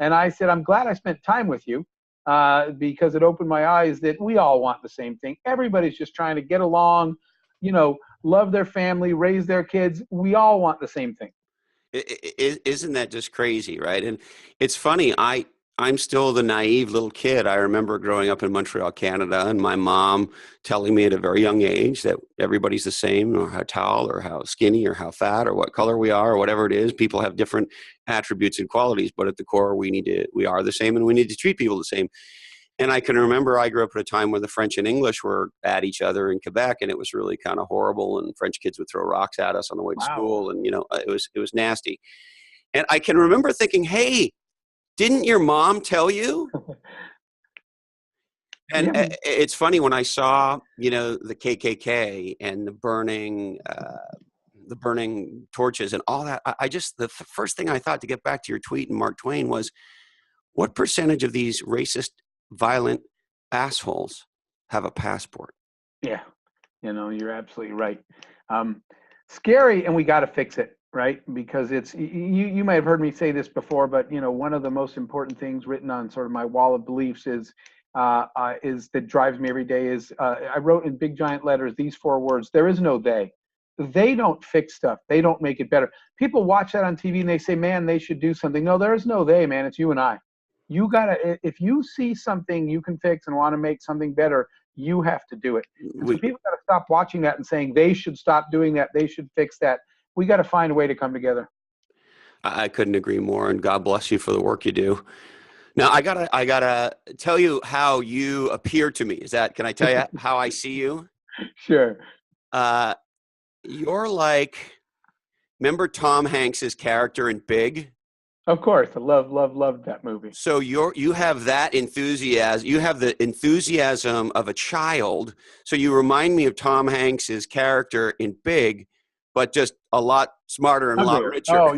S3: And I said, "I'm glad I spent time with you because it opened my eyes that we all want the same thing. Everybody's just trying to get along, love their family, raise their kids. We all want the same thing."
S1: Isn't that just crazy, right? And it's funny. I'm still the naive little kid. I remember growing up in Montreal, Canada, and my mom telling me at a very young age that everybody's the same, or how tall, or how skinny, or how fat, or what color we are, or whatever it is. People have different attributes and qualities, but at the core, we are the same, and we need to treat people the same. And I can remember I grew up at a time where the French and English were at each other in Quebec, and it was really kind of horrible. And French kids would throw rocks at us on the way to
S3: Wow.
S1: school, and it was nasty. And I can remember thinking, "Hey, didn't your mom tell you?" And
S3: Yeah.
S1: it's funny when I saw, the KKK and the burning torches and all that. I just the first thing I thought, to get back to your tweet and Mark Twain, was what percentage of these racist, violent assholes have a passport?
S3: Yeah. You're absolutely right. Scary, and we got to fix it, right? Because it's you might have heard me say this before, but one of the most important things written on sort of my wall of beliefs is that drives me every day is I wrote in big giant letters these 4 words: there is no they. They don't fix stuff. They don't make it better. People watch that on TV and they say, "Man, they should do something." No, there is no they, man. It's you and I. You gotta, if you see something you can fix and want to make something better, you have to do it. And so
S1: We,
S3: people got to stop watching that and saying they should stop doing that. They should fix that. We got to find a way to come together.
S1: I couldn't agree more, and God bless you for the work you do. Now, I gotta tell you how you appear to me. Can I tell you how I see you?
S3: Sure.
S1: Uh, you're like, remember Tom Hanks's character in Big?
S3: Of course. I love that movie.
S1: So you have that enthusiasm. You have the enthusiasm of a child. So you remind me of Tom Hanks's character in Big, but just a lot smarter and a lot
S3: Uglier.
S1: richer.
S3: Oh,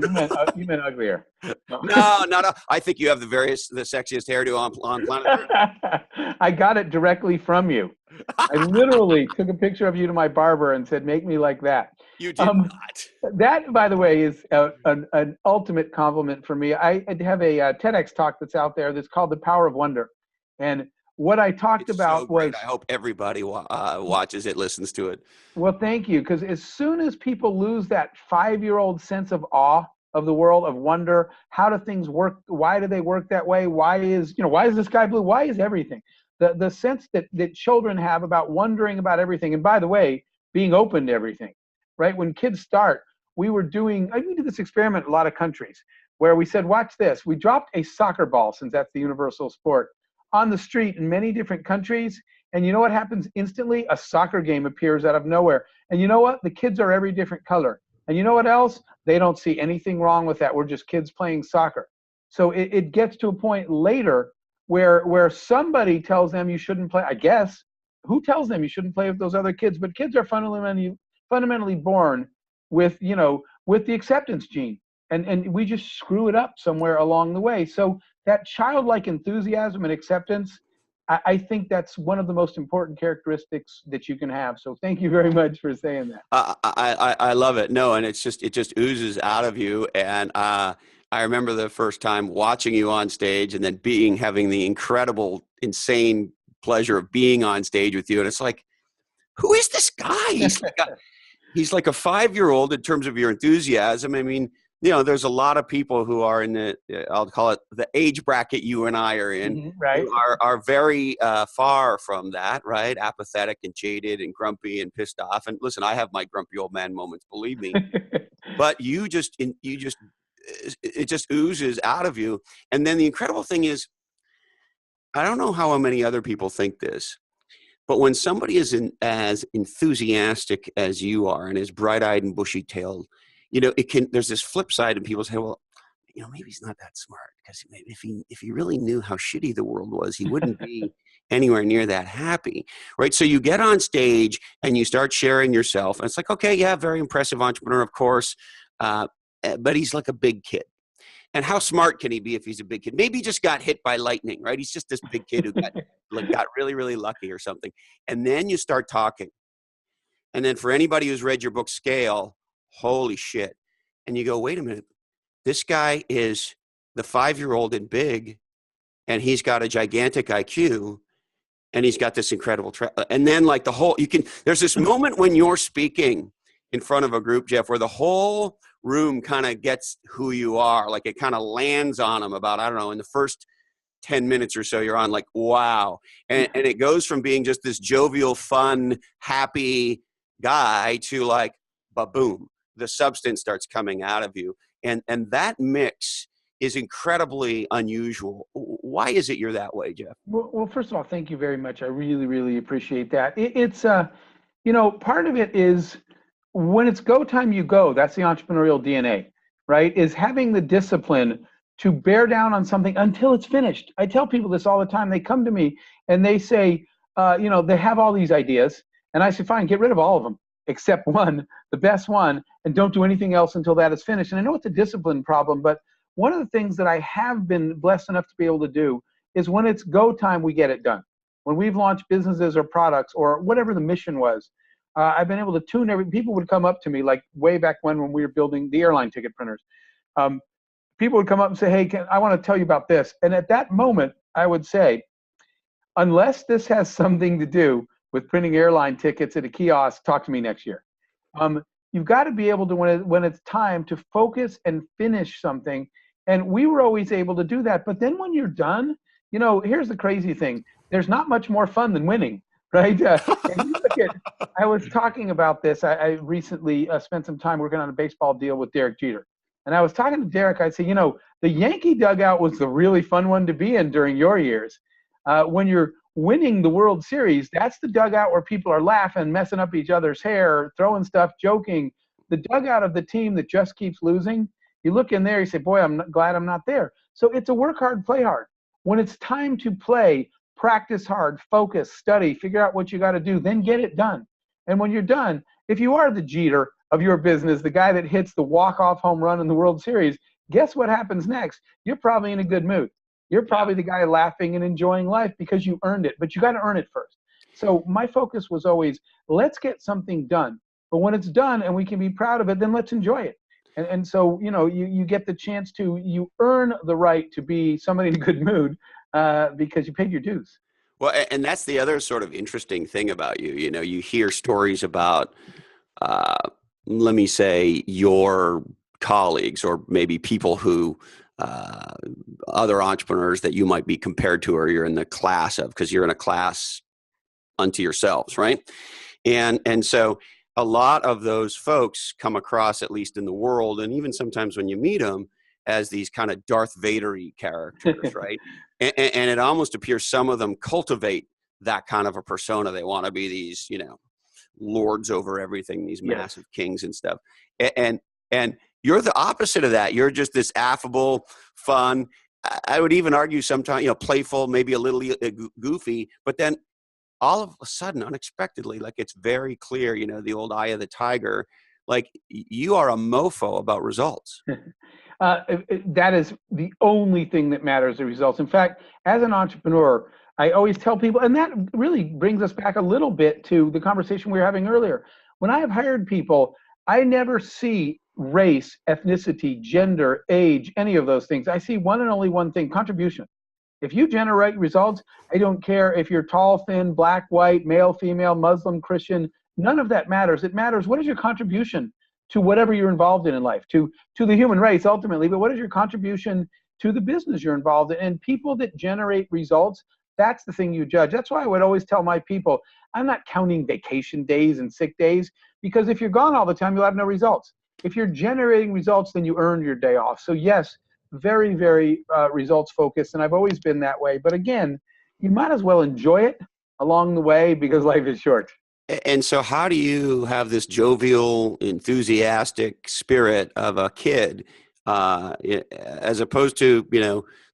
S3: you meant uglier. No.
S1: No, not a, I think you have the sexiest hairdo on planet Earth.
S3: I got it directly from you. I literally took a picture of you to my barber and said, "Make me like that."
S1: You did not.
S3: That, by the way, is an ultimate compliment for me. I have a TEDx talk that's out there that's called "The Power of Wonder," and what I talked
S1: It's so
S3: about was,
S1: great. I hope everybody watches it, listens to it.
S3: well, thank you, because as soon as people lose that 5-year-old sense of awe of the world, of wonder, how do things work? Why do they work that way? Why is the sky blue? Why is everything? The sense that children have about wondering about everything, and by the way, being open to everything, right? When kids start, we did this experiment in a lot of countries where we said, watch this. We dropped a soccer ball, since that's the universal sport, on the street in many different countries. And you know what happens instantly? A soccer game appears out of nowhere. And you know what? The kids are every different color. And you know what else? They don't see anything wrong with that. We're just kids playing soccer. So it gets to a point later where somebody tells them you shouldn't play. I guess who tells them you shouldn't play with those other kids? But kids are fundamentally born with, with the acceptance gene, and we just screw it up somewhere along the way. So that childlike enthusiasm and acceptance, I think that's one of the most important characteristics that you can have. So thank you very much for saying that.
S1: I love it. No, and it just oozes out of you. And I remember the first time watching you on stage, and then having the incredible, insane pleasure of being on stage with you. And it's like, who is this guy? He's like a 5-year-old in terms of your enthusiasm. I mean, there's a lot of people who are in I'll call it the age bracket you and I are in,
S3: right?
S1: Who are very far from that, right? Apathetic and jaded and grumpy and pissed off. And listen, I have my grumpy old man moments, believe me. But it just oozes out of you. And then the incredible thing is, I don't know how many other people think this, but when somebody is as enthusiastic as you are and as bright-eyed and bushy-tailed, there's this flip side, and people say, well, maybe he's not that smart, because maybe if he really knew how shitty the world was, he wouldn't be anywhere near that happy, right? So you get on stage and you start sharing yourself, and it's like, okay, yeah, very impressive entrepreneur, of course, but he's like a big kid. And how smart can he be if he's a big kid? Maybe he just got hit by lightning, right? He's just this big kid who got really, really lucky or something. And then you start talking. And then for anybody who's read your book, Scale, holy shit. And you go, wait a minute. This guy is the 5-year-old in big, and he's got a gigantic IQ, and he's got this incredible and then like there's this moment when you're speaking in front of a group, Jeff, where the whole room kind of gets who you are. Like it kind of lands on them about, I don't know, in the first 10 minutes or so, you're on like, wow. And it goes from being just this jovial, fun, happy guy to like, ba-boom, the substance starts coming out of you. And that mix is incredibly unusual. Why is it you're that way, Jeff?
S3: Well, first of all, thank you very much. I really, really appreciate that. It's part of it is, when it's go time, you go. That's the entrepreneurial DNA, right? Is having the discipline to bear down on something until it's finished. I tell people this all the time. They come to me and they say, they have all these ideas. And I say, fine, get rid of all of them except one, the best one, and don't do anything else until that is finished. And I know it's a discipline problem, but one of the things that I have been blessed enough to be able to do is when it's go time, we get it done. When we've launched businesses or products or whatever the mission was, I've been able to tune people would come up to me, like way back when we were building the airline ticket printers. People would come up and say, hey, I want to tell you about this. And at that moment, I would say, unless this has something to do with printing airline tickets at a kiosk, talk to me next year. You've got to be able to, when it's time to focus and finish something. And we were always able to do that. But then when you're done, here's the crazy thing. There's not much more fun than winning. Right. I was talking about this. I recently spent some time working on a baseball deal with Derek Jeter. And I was talking to Derek. I said, the Yankee dugout was the really fun one to be in during your years. When you're winning the World Series, that's the dugout where people are laughing, messing up each other's hair, throwing stuff, joking. The dugout of the team that just keeps losing, you look in there, you say, boy, I'm glad I'm not there. So it's a work hard, play hard. When it's time to play, practice hard, focus, study, figure out what you got to do, then get it done. And when you're done, if you are the Jeter of your business, the guy that hits the walk-off home run in the World Series, guess what happens next? You're probably in a good mood. You're probably the guy laughing and enjoying life because you earned it, but you got to earn it first. So my focus was always, let's get something done. But when it's done and we can be proud of it, then let's enjoy it. And so, you get the chance you earn the right to be somebody in a good mood because you paid your dues.
S1: Well, and that's the other sort of interesting thing about you. You hear stories about, let me say, your colleagues or maybe people who, other entrepreneurs that you might be compared to or you're in the class of, because you're in a class unto yourselves, right? And so a lot of those folks come across, at least in the world, and even sometimes when you meet them, as these kind of Darth Vader-y characters, right? And it almost appears some of them cultivate that kind of a persona. They want to be these, lords over everything, these massive kings and stuff. And You're the opposite of that. You're just this affable, fun. I would even argue sometimes, playful, maybe a little goofy, but then all of a sudden, unexpectedly, like it's very clear, the old eye of the tiger, like you are a mofo about results.
S3: That is the only thing that matters, the results. In fact, as an entrepreneur, I always tell people, and that really brings us back a little bit to the conversation we were having earlier. When I have hired people, I never see race, ethnicity, gender, age, any of those things. I see one and only one thing: contribution. If you generate results, I don't care if you're tall, thin, black, white, male, female, Muslim, Christian, none of that matters. It matters, what is your contribution to whatever you're involved in life, to the human race ultimately, but what is your contribution to the business you're involved in? And people that generate results, that's the thing you judge. That's why I would always tell my people, I'm not counting vacation days and sick days, because if you're gone all the time, you'll have no results. If you're generating results, then you earn your day off. So yes, very, very results focused, and I've always been that way. But again, you might as well enjoy it along the way, because life is short.
S1: And so how do you have this jovial, enthusiastic spirit of a kid, as opposed to,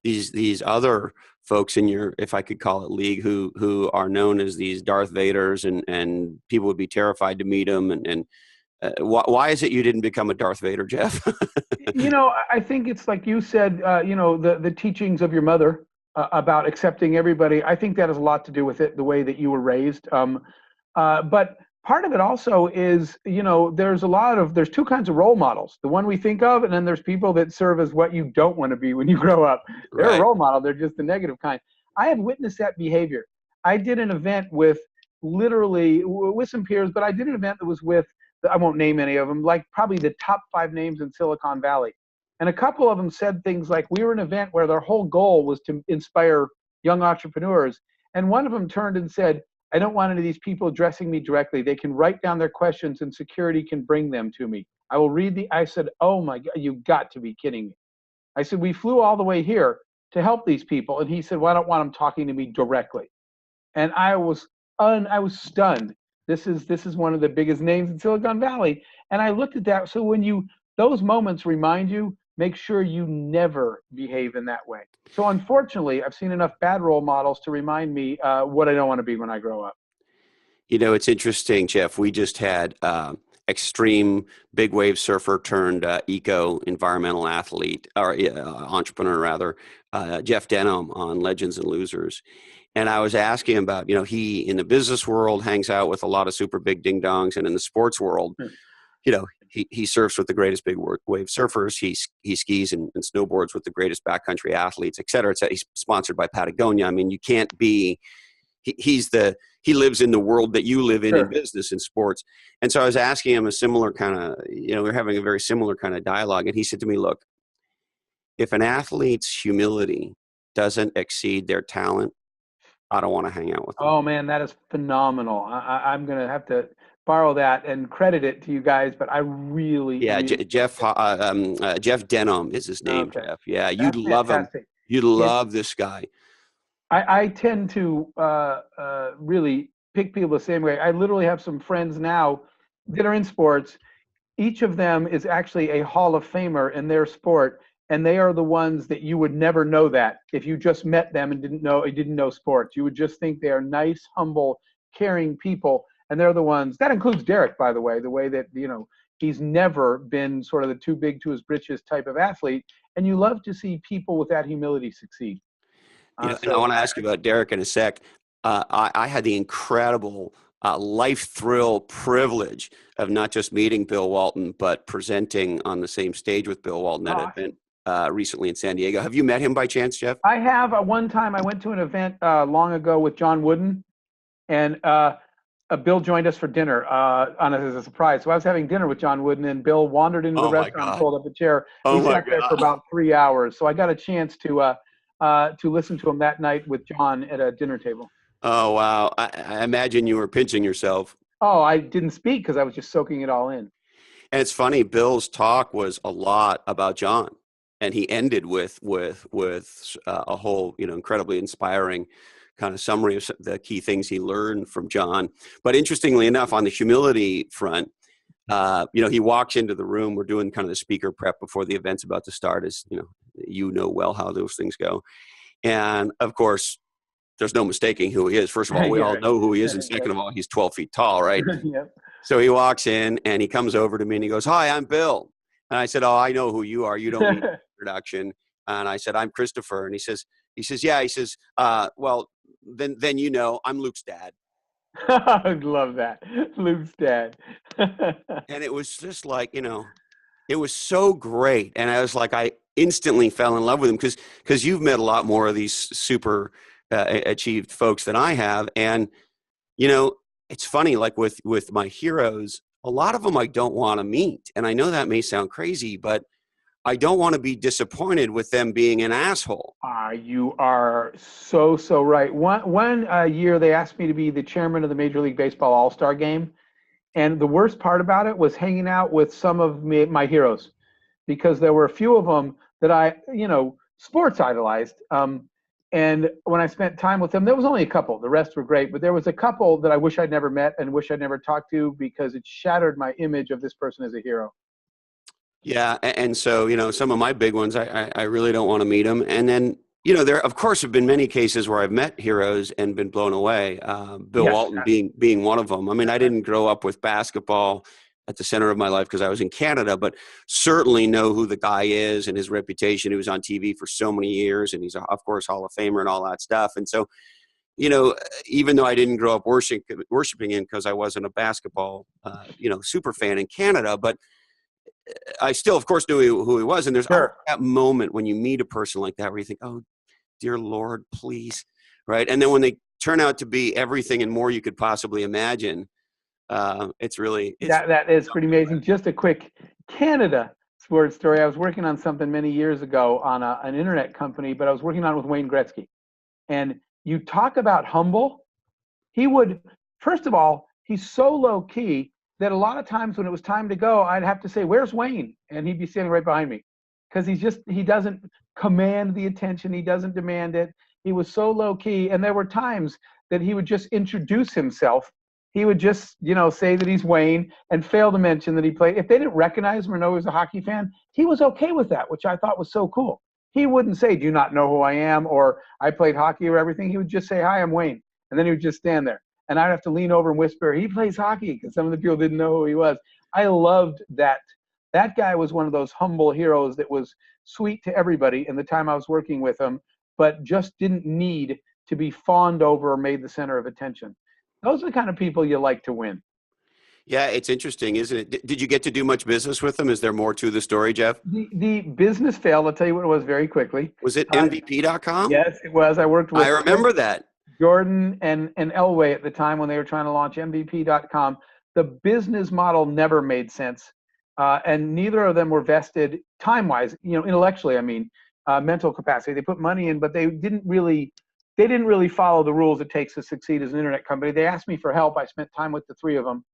S1: these other folks in your, if I could call it, league, who are known as these Darth Vaders, and people would be terrified to meet them. And why is it you didn't become a Darth Vader, Jeff?
S3: I think it's like you said, the teachings of your mother about accepting everybody. I think that has a lot to do with it, the way that you were raised. But part of it also is, there's two kinds of role models. The one we think of, and then there's people that serve as what you don't want to be when you grow up. They're
S1: Right.
S3: a role model. They're just the negative kind. I have witnessed that behavior. I did an event with some peers, but I did an event that was with, I won't name any of them, like probably the top 5 names in Silicon Valley. And a couple of them said things like, we were an event where their whole goal was to inspire young entrepreneurs. And one of them turned and said, I don't want any of these people addressing me directly. They can write down their questions and security can bring them to me. I will I said, oh my God, you've got to be kidding me. I said, we flew all the way here to help these people. And he said, well, I don't want them talking to me directly. And I was stunned. This is one of the biggest names in Silicon Valley. And I looked at that. So when those moments remind you, make sure you never behave in that way. So unfortunately, I've seen enough bad role models to remind me what I don't want to be when I grow up.
S1: It's interesting, Jeff. We just had extreme big wave surfer turned eco-environmental athlete, or entrepreneur rather, Jeff Denham on Legends and Losers. And I was asking him about, he in the business world hangs out with a lot of super big ding dongs, and in the sports world, he surfs with the greatest big wave surfers. He skis and snowboards with the greatest backcountry athletes, et cetera, et cetera. He's sponsored by Patagonia. I mean, you can't be. He lives in the world that you live in
S3: Sure.
S1: in business and sports. And so I was asking him a similar kind of, we're having a very similar kind of dialogue. And he said to me, look, if an athlete's humility doesn't exceed their talent, I don't want to hang out with them.
S3: Oh man, that is phenomenal. I'm gonna have to borrow that and credit it to you guys, but I really,
S1: Yeah,
S3: really
S1: Jeff Denham is his name,
S3: okay.
S1: Jeff. Yeah, you'd
S3: That's
S1: love him.
S3: fantastic.
S1: You'd love this guy.
S3: I tend to really pick people the same way. I literally have some friends now that are in sports. Each of them is actually a Hall of Famer in their sport, and they are the ones that you would never know that if you just met them and didn't know sports. You would just think they are nice, humble, caring people, and they're the ones. That includes Derek, by the way that he's never been sort of the too big to his britches type of athlete, and you love to see people with that humility succeed.
S1: And I want to ask you about Derek in a sec. I had the incredible life thrill privilege of not just meeting Bill Walton, but presenting on the same stage with Bill Walton at an event recently in San Diego. Have you met him by chance, Jeff?
S3: I have. One time I went to an event long ago with John Wooden, and Bill joined us for dinner as a surprise. So I was having dinner with John Wooden, and Bill wandered into the restaurant and pulled up a chair. We sat there for about 3 hours. So I got a chance to listen to him that night with John at a dinner table.
S1: Oh, wow. I imagine you were pinching yourself.
S3: Oh, I didn't speak because I was just soaking it all in.
S1: And it's funny, Bill's talk was a lot about John, and he ended with a whole, incredibly inspiring kind of summary of the key things he learned from John. But interestingly enough, on the humility front, he walks into the room. We're doing kind of the speaker prep before the event's about to start, as you know well how those things go. And of course, there's no mistaking who he is. First of all, we all know who he is. And second of all, he's 12 feet tall, right?
S3: Yep.
S1: So he walks in and he comes over to me and he goes, "Hi, I'm Bill." And I said, "Oh, I know who you are. You don't need an introduction." And I said, "I'm Christopher." And he says, "Yeah." He says, "Well, then I'm Luke's dad."
S3: I love that. Luke's dad.
S1: And it was just like, it was so great. And I was like, I instantly fell in love with him because you've met a lot more of these super achieved folks than I have. And, it's funny, like with my heroes, a lot of them I don't want to meet. And I know that may sound crazy, but I don't want to be disappointed with them being an asshole.
S3: You are so right. One year they asked me to be the chairman of the Major League Baseball All-Star Game. And the worst part about it was hanging out with some of my heroes, because there were a few of them that I, sports idolized. And when I spent time with them, there was only a couple. The rest were great. But there was a couple that I wish I'd never met and wish I'd never talked to, because it shattered my image of this person as a hero.
S1: Yeah. And so, some of my big ones, I really don't want to meet them. And then, there, of course, have been many cases where I've met heroes and been blown away. Bill Walton being one of them. I mean, I didn't grow up with basketball at the center of my life because I was in Canada, but certainly know who the guy is and his reputation. He was on TV for so many years, and he's, of course, Hall of Famer and all that stuff. And so, even though I didn't grow up worshiping him because I wasn't a basketball, super fan in Canada, but I still, of course, knew who he was. And there's that moment when you meet a person like that where you think, "Oh, dear Lord, please." Right. And then when they turn out to be everything and more you could possibly imagine, it's that
S3: is pretty amazing. Just a quick Canada sports story. I was working on something many years ago on an internet company, but I was working on it with Wayne Gretzky. And you talk about humble. He would, first of all, he's so low key that a lot of times when it was time to go, I'd have to say, "Where's Wayne?" And he'd be standing right behind me, because he doesn't command the attention. He doesn't demand it. He was so low key. And there were times that he would just introduce himself. He would just, say that he's Wayne and fail to mention that he played. If they didn't recognize him or know he was a hockey fan, he was okay with that, which I thought was so cool. He wouldn't say, "Do you not know who I am?" or "I played hockey," or everything. He would just say, "Hi, I'm Wayne." And then he would just stand there. And I'd have to lean over and whisper, "He plays hockey," because some of the people didn't know who he was. I loved that. That guy was one of those humble heroes that was sweet to everybody in the time I was working with him, but just didn't need to be fawned over or made the center of attention. Those are the kind of people you like to win.
S1: Yeah, it's interesting, isn't it? Did you get to do much business with them? Is there more to the story, Jeff?
S3: The business failed. I'll tell you what it was very quickly.
S1: Was it MVP.com?
S3: Yes, it was. I worked with
S1: I remember that.
S3: Jordan and Elway at the time when they were trying to launch MVP.com. The business model never made sense. And neither of them were vested time-wise, intellectually, mental capacity. They put money in, but they didn't really follow the rules it takes to succeed as an internet company. They asked me for help. I spent time with the three of them.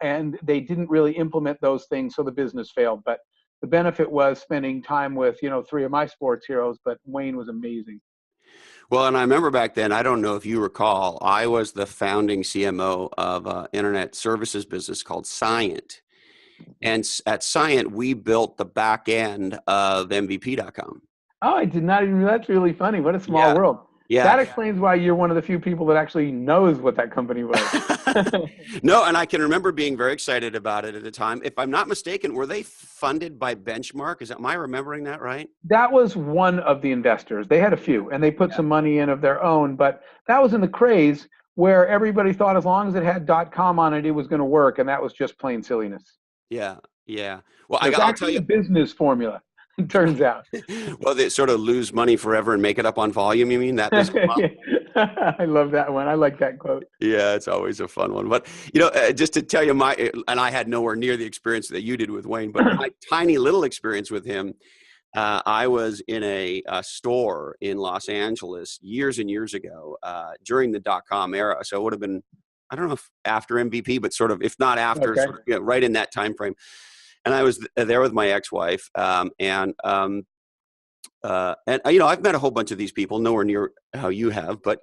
S3: And they didn't really implement those things, so the business failed. But the benefit was spending time with, three of my sports heroes, but Wayne was amazing.
S1: Well, and I remember back then, I don't know if you recall, I was the founding CMO of an internet services business called Scient. And at Scient, we built the back end of MVP.com.
S3: Oh, I did not even know. That's really funny. What a small world. Yeah. That explains why you're one of the few people that actually knows what that company was.
S1: No, and I can remember being very excited about it at the time. If I'm not mistaken, were they funded by Benchmark? Am I remembering that right?
S3: That was one of the investors. They had a few, and they put some money in of their own. But that was in the craze where everybody thought as long as it had .com on it, it was going to work, and that was just plain silliness.
S1: Yeah, yeah. Well,
S3: I'll tell you, a business formula. It turns out.
S1: Well, they sort of lose money forever and make it up on volume. You mean that?
S3: I love that one. I like that quote.
S1: Yeah, it's always a fun one. But, just to tell you and I had nowhere near the experience that you did with Wayne, but my tiny little experience with him, I was in a store in Los Angeles years and years ago during the .com era. So it would have been, I don't know if after MVP, but sort of, if not after, sort of, right in that time frame. And I was there with my ex-wife, and I've met a whole bunch of these people, nowhere near how you have, but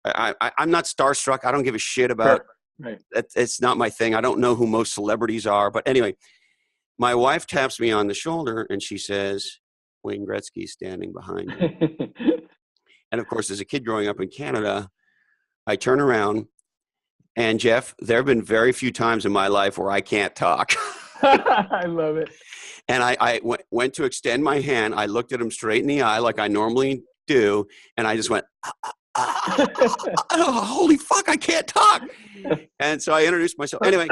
S1: I'm not starstruck. I don't give a shit about
S3: Right.
S1: It's not my thing. I don't know who most celebrities are. But anyway, my wife taps me on the shoulder and she says, Wayne Gretzky's standing behind you. And of course, as a kid growing up in Canada, I turn around and Jeff, there have been very few times in my life where I can't talk.
S3: I love it.
S1: And I went to extend my hand. I looked at him straight in the eye like I normally do. And I just went, holy fuck, I can't talk. And so I introduced myself. Anyway,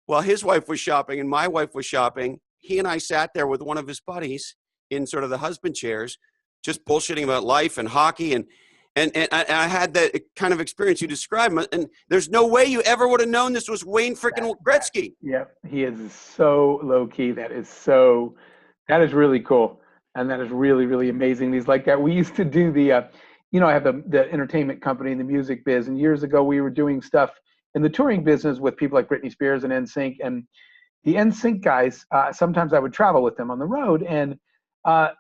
S1: while his wife was shopping and my wife was shopping, he and I sat there with one of his buddies in sort of the husband chairs, just bullshitting about life and hockey. And I had that kind of experience you described. And there's no way you ever would have known this was Wayne freaking Gretzky.
S3: Yeah, he is so low key. That is really cool. And that is really, really amazing. He's like that. We used to do the, I have the entertainment company in the music biz. And years ago, we were doing stuff in the touring business with people like Britney Spears and NSYNC. And the NSYNC guys, sometimes I would travel with them on the road. And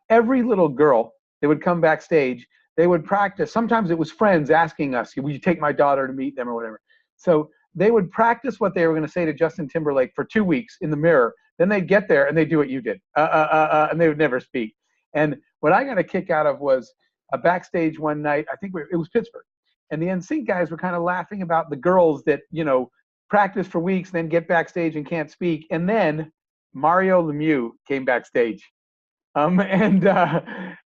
S3: every little girl, they would come backstage. They would practice. Sometimes it was friends asking us, would you take my daughter to meet them or whatever? So they would practice what they were going to say to Justin Timberlake for 2 weeks in the mirror. Then they'd get there and they'd do what you did. And they would never speak. And what I got a kick out of was a backstage one night, I think it was Pittsburgh. And the NSYNC guys were kind of laughing about the girls that, practice for weeks, then get backstage and can't speak. And then Mario Lemieux came backstage. And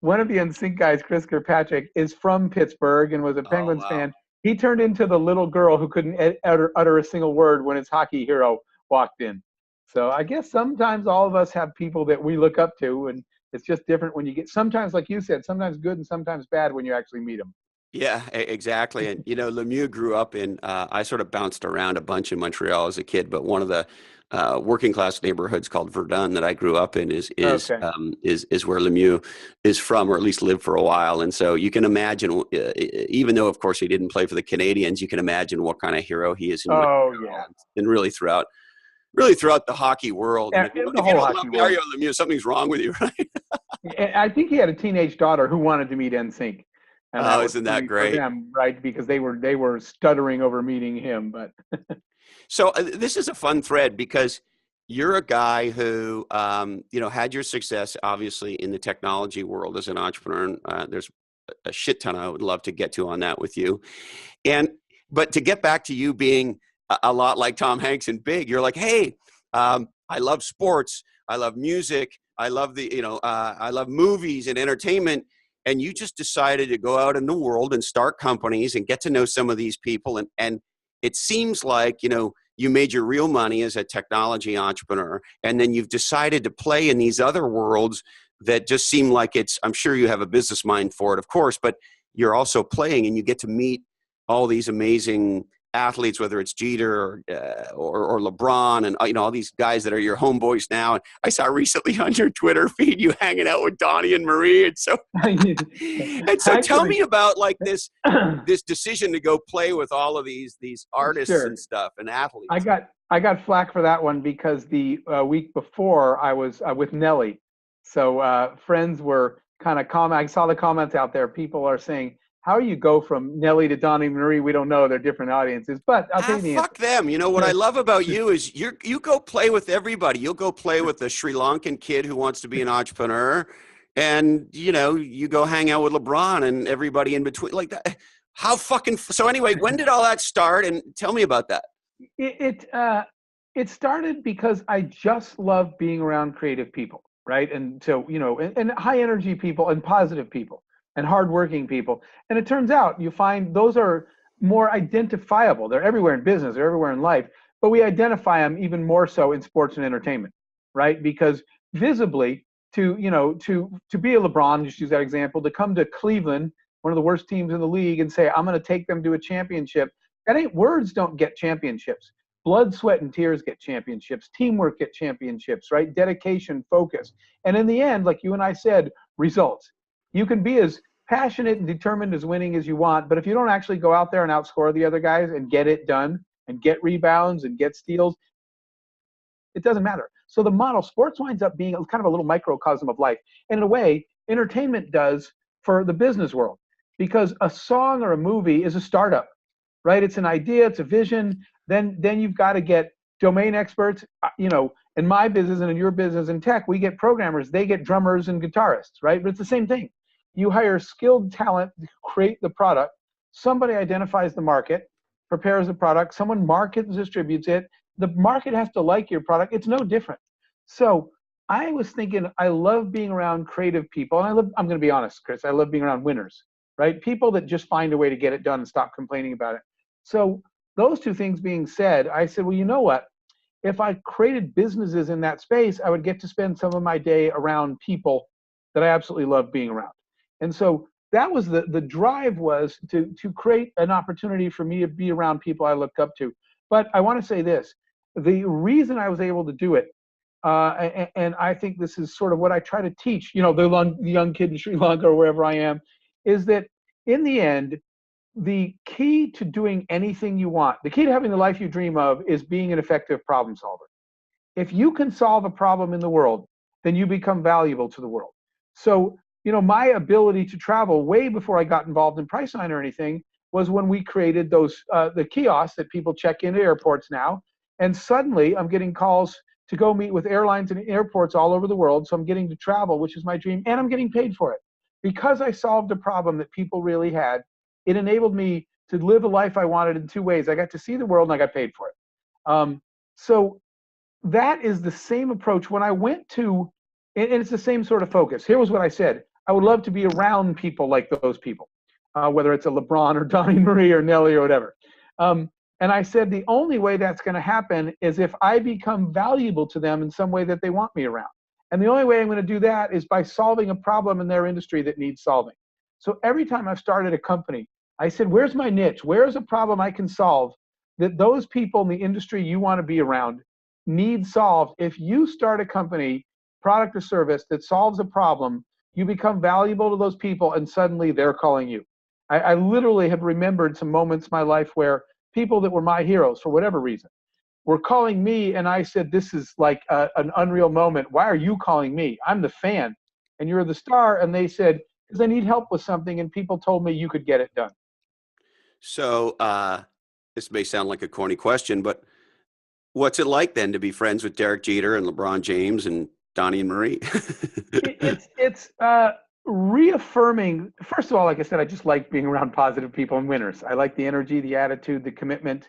S3: one of the NSYNC guys, Chris Kirkpatrick, is from Pittsburgh and was a Penguins fan. He turned into the little girl who couldn't utter a single word when his hockey hero walked in. So I guess sometimes all of us have people that we look up to, and it's just different when you get, sometimes, like you said, sometimes good and sometimes bad when you actually meet them.
S1: Yeah, exactly. And, Lemieux grew up in, I sort of bounced around a bunch in Montreal as a kid, but one of the working class neighborhoods called Verdun that I grew up in is where Lemieux is from, or at least lived for a while. And so you can imagine, even though of course he didn't play for the Canadians, you can imagine what kind of hero he is. And really throughout the hockey world.
S3: Yeah,
S1: If you
S3: the whole hockey world.
S1: Mario Lemieux, something's wrong with you, right?
S3: I think he had a teenage daughter who wanted to meet NSYNC. And
S1: isn't that great?
S3: For them, right? Because they were stuttering over meeting him, but.
S1: So this is a fun thread because you're a guy who, had your success obviously in the technology world as an entrepreneur. There's a shit ton I would love to get to on that with you. But to get back to you being a lot like Tom Hanks in Big, you're like, hey, I love sports. I love music. I love I love movies and entertainment. And you just decided to go out in the world and start companies and get to know some of these people. And it seems like, you made your real money as a technology entrepreneur, and then you've decided to play in these other worlds that just seem like I'm sure you have a business mind for it, of course, but you're also playing and you get to meet all these amazing athletes, whether it's Jeter or LeBron and all these guys that are your homeboys now. And I saw recently on your Twitter feed you hanging out with Donnie and Marie, and so tell me about like this decision to go play with all of these artists and stuff and athletes.
S3: I got flack for that one because the week before I was with Nelly, so friends were kind of I saw the comments out there. People are saying, how you go from Nelly to Donnie Marie, we don't know. They're different audiences. But I'll tell you the
S1: fuck them. What I love about you is you go play with everybody. You'll go play with the Sri Lankan kid who wants to be an entrepreneur. And, you go hang out with LeBron and everybody in between. Like that. How fucking... So anyway, when did all that start? And tell me about that.
S3: It started because I just love being around creative people, right? And so, and high energy people and positive people. And hardworking people. And it turns out you find those are more identifiable. They're everywhere in business, they're everywhere in life, but we identify them even more so in sports and entertainment, right? Because visibly to be a LeBron, just use that example, to come to Cleveland, one of the worst teams in the league, and say, I'm going to take them to a championship. Words don't get championships. Blood, sweat, and tears get championships. Teamwork get championships, right? Dedication, focus. And in the end, like you and I said, results. You can be as passionate and determined as winning as you want, but if you don't actually go out there and outscore the other guys and get it done and get rebounds and get steals, it doesn't matter. So the model sports winds up being kind of a little microcosm of life. And in a way, entertainment does for the business world, because a song or a movie is a startup, right? It's an idea, it's a vision. Then you've got to get domain experts. In my business and in your business in tech, we get programmers, they get drummers and guitarists, right? But it's the same thing. You hire skilled talent to create the product. Somebody identifies the market, prepares the product, someone markets, distributes it. The market has to like your product. It's no different. So I was thinking, I love being around creative people. And I'm going to be honest, Chris, I love being around winners, right? People that just find a way to get it done and stop complaining about it. So those two things being said, I said, well, you know what? If I created businesses in that space, I would get to spend some of my day around people that I absolutely love being around. And so that was the drive, was to create an opportunity for me to be around people I looked up to. But I want to say this, the reason I was able to do it, and I think this is sort of what I try to teach, the young kid in Sri Lanka or wherever I am, is that in the end, the key to doing anything you want, the key to having the life you dream of, is being an effective problem solver. If you can solve a problem in the world, then you become valuable to the world. So, my ability to travel way before I got involved in Priceline or anything was when we created those, the kiosks that people check into airports now. And suddenly I'm getting calls to go meet with airlines and airports all over the world. So I'm getting to travel, which is my dream, and I'm getting paid for it. Because I solved a problem that people really had, it enabled me to live a life I wanted in two ways. I got to see the world and I got paid for it. So that is the same approach when I went to, and it's the same sort of focus. Here was what I said. I would love to be around people like those people, whether it's a LeBron or Donnie Marie or Nelly or whatever. And I said, the only way that's going to happen is if I become valuable to them in some way that they want me around. And the only way I'm going to do that is by solving a problem in their industry that needs solving. So every time I've started a company, I said, where's my niche? Where's a problem I can solve that those people in the industry you want to be around need solved? If you start a company, product or service that solves a problem, you become valuable to those people and suddenly they're calling you. I literally have remembered some moments in my life where people that were my heroes for whatever reason were calling me, and I said, this is like an unreal moment. Why are you calling me? I'm the fan and you're the star. And they said, because I need help with something and people told me you could get it done.
S1: So this may sound like a corny question, but what's it like then to be friends with Derek Jeter and LeBron James and Donnie and Marie?
S3: It's reaffirming. First of all, like I said, I just like being around positive people and winners. I like the energy, the attitude, the commitment.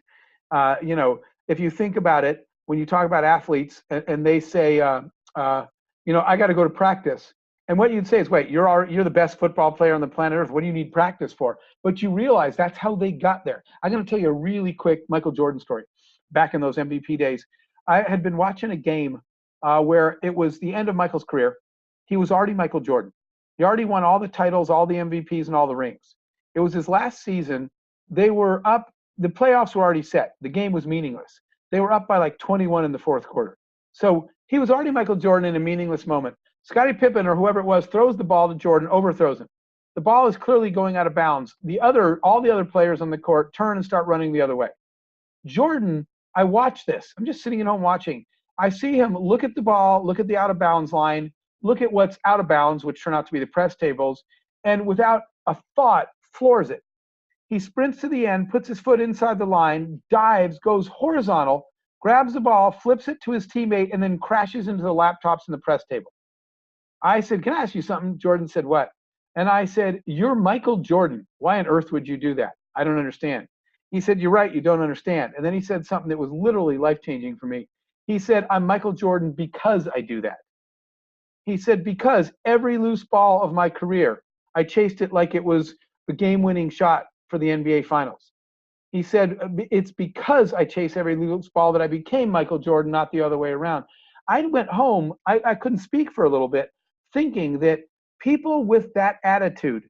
S3: If you think about it, when you talk about athletes and they say, I got to go to practice. And what you'd say is, wait, you're the best football player on the planet Earth. What do you need practice for? But you realize that's how they got there. I'm going to tell you a really quick Michael Jordan story. Back in those MVP days, I had been watching a game where it was the end of Michael's career. He was already Michael Jordan. He already won all the titles, all the MVPs, and all the rings. It was his last season. They were up. The playoffs were already set. The game was meaningless. They were up by like 21 in the fourth quarter. So he was already Michael Jordan in a meaningless moment. Scottie Pippen or whoever it was throws the ball to Jordan, overthrows him. The ball is clearly going out of bounds. All the other players on the court turn and start running the other way. Jordan, I watch this. I'm just sitting at home watching. I see him look at the ball, look at the out of bounds line, look at what's out of bounds, which turn out to be the press tables, and without a thought, floors it. He sprints to the end, puts his foot inside the line, dives, goes horizontal, grabs the ball, flips it to his teammate, and then crashes into the laptops in the press table. I said, can I ask you something? Jordan said, what? And I said, you're Michael Jordan. Why on earth would you do that? I don't understand. He said, you're right, you don't understand. And then he said something that was literally life-changing for me. He said, I'm Michael Jordan because I do that. He said, because every loose ball of my career, I chased it like it was the game-winning shot for the NBA Finals. He said, it's because I chase every loose ball that I became Michael Jordan, not the other way around. I went home, I couldn't speak for a little bit, thinking that people with that attitude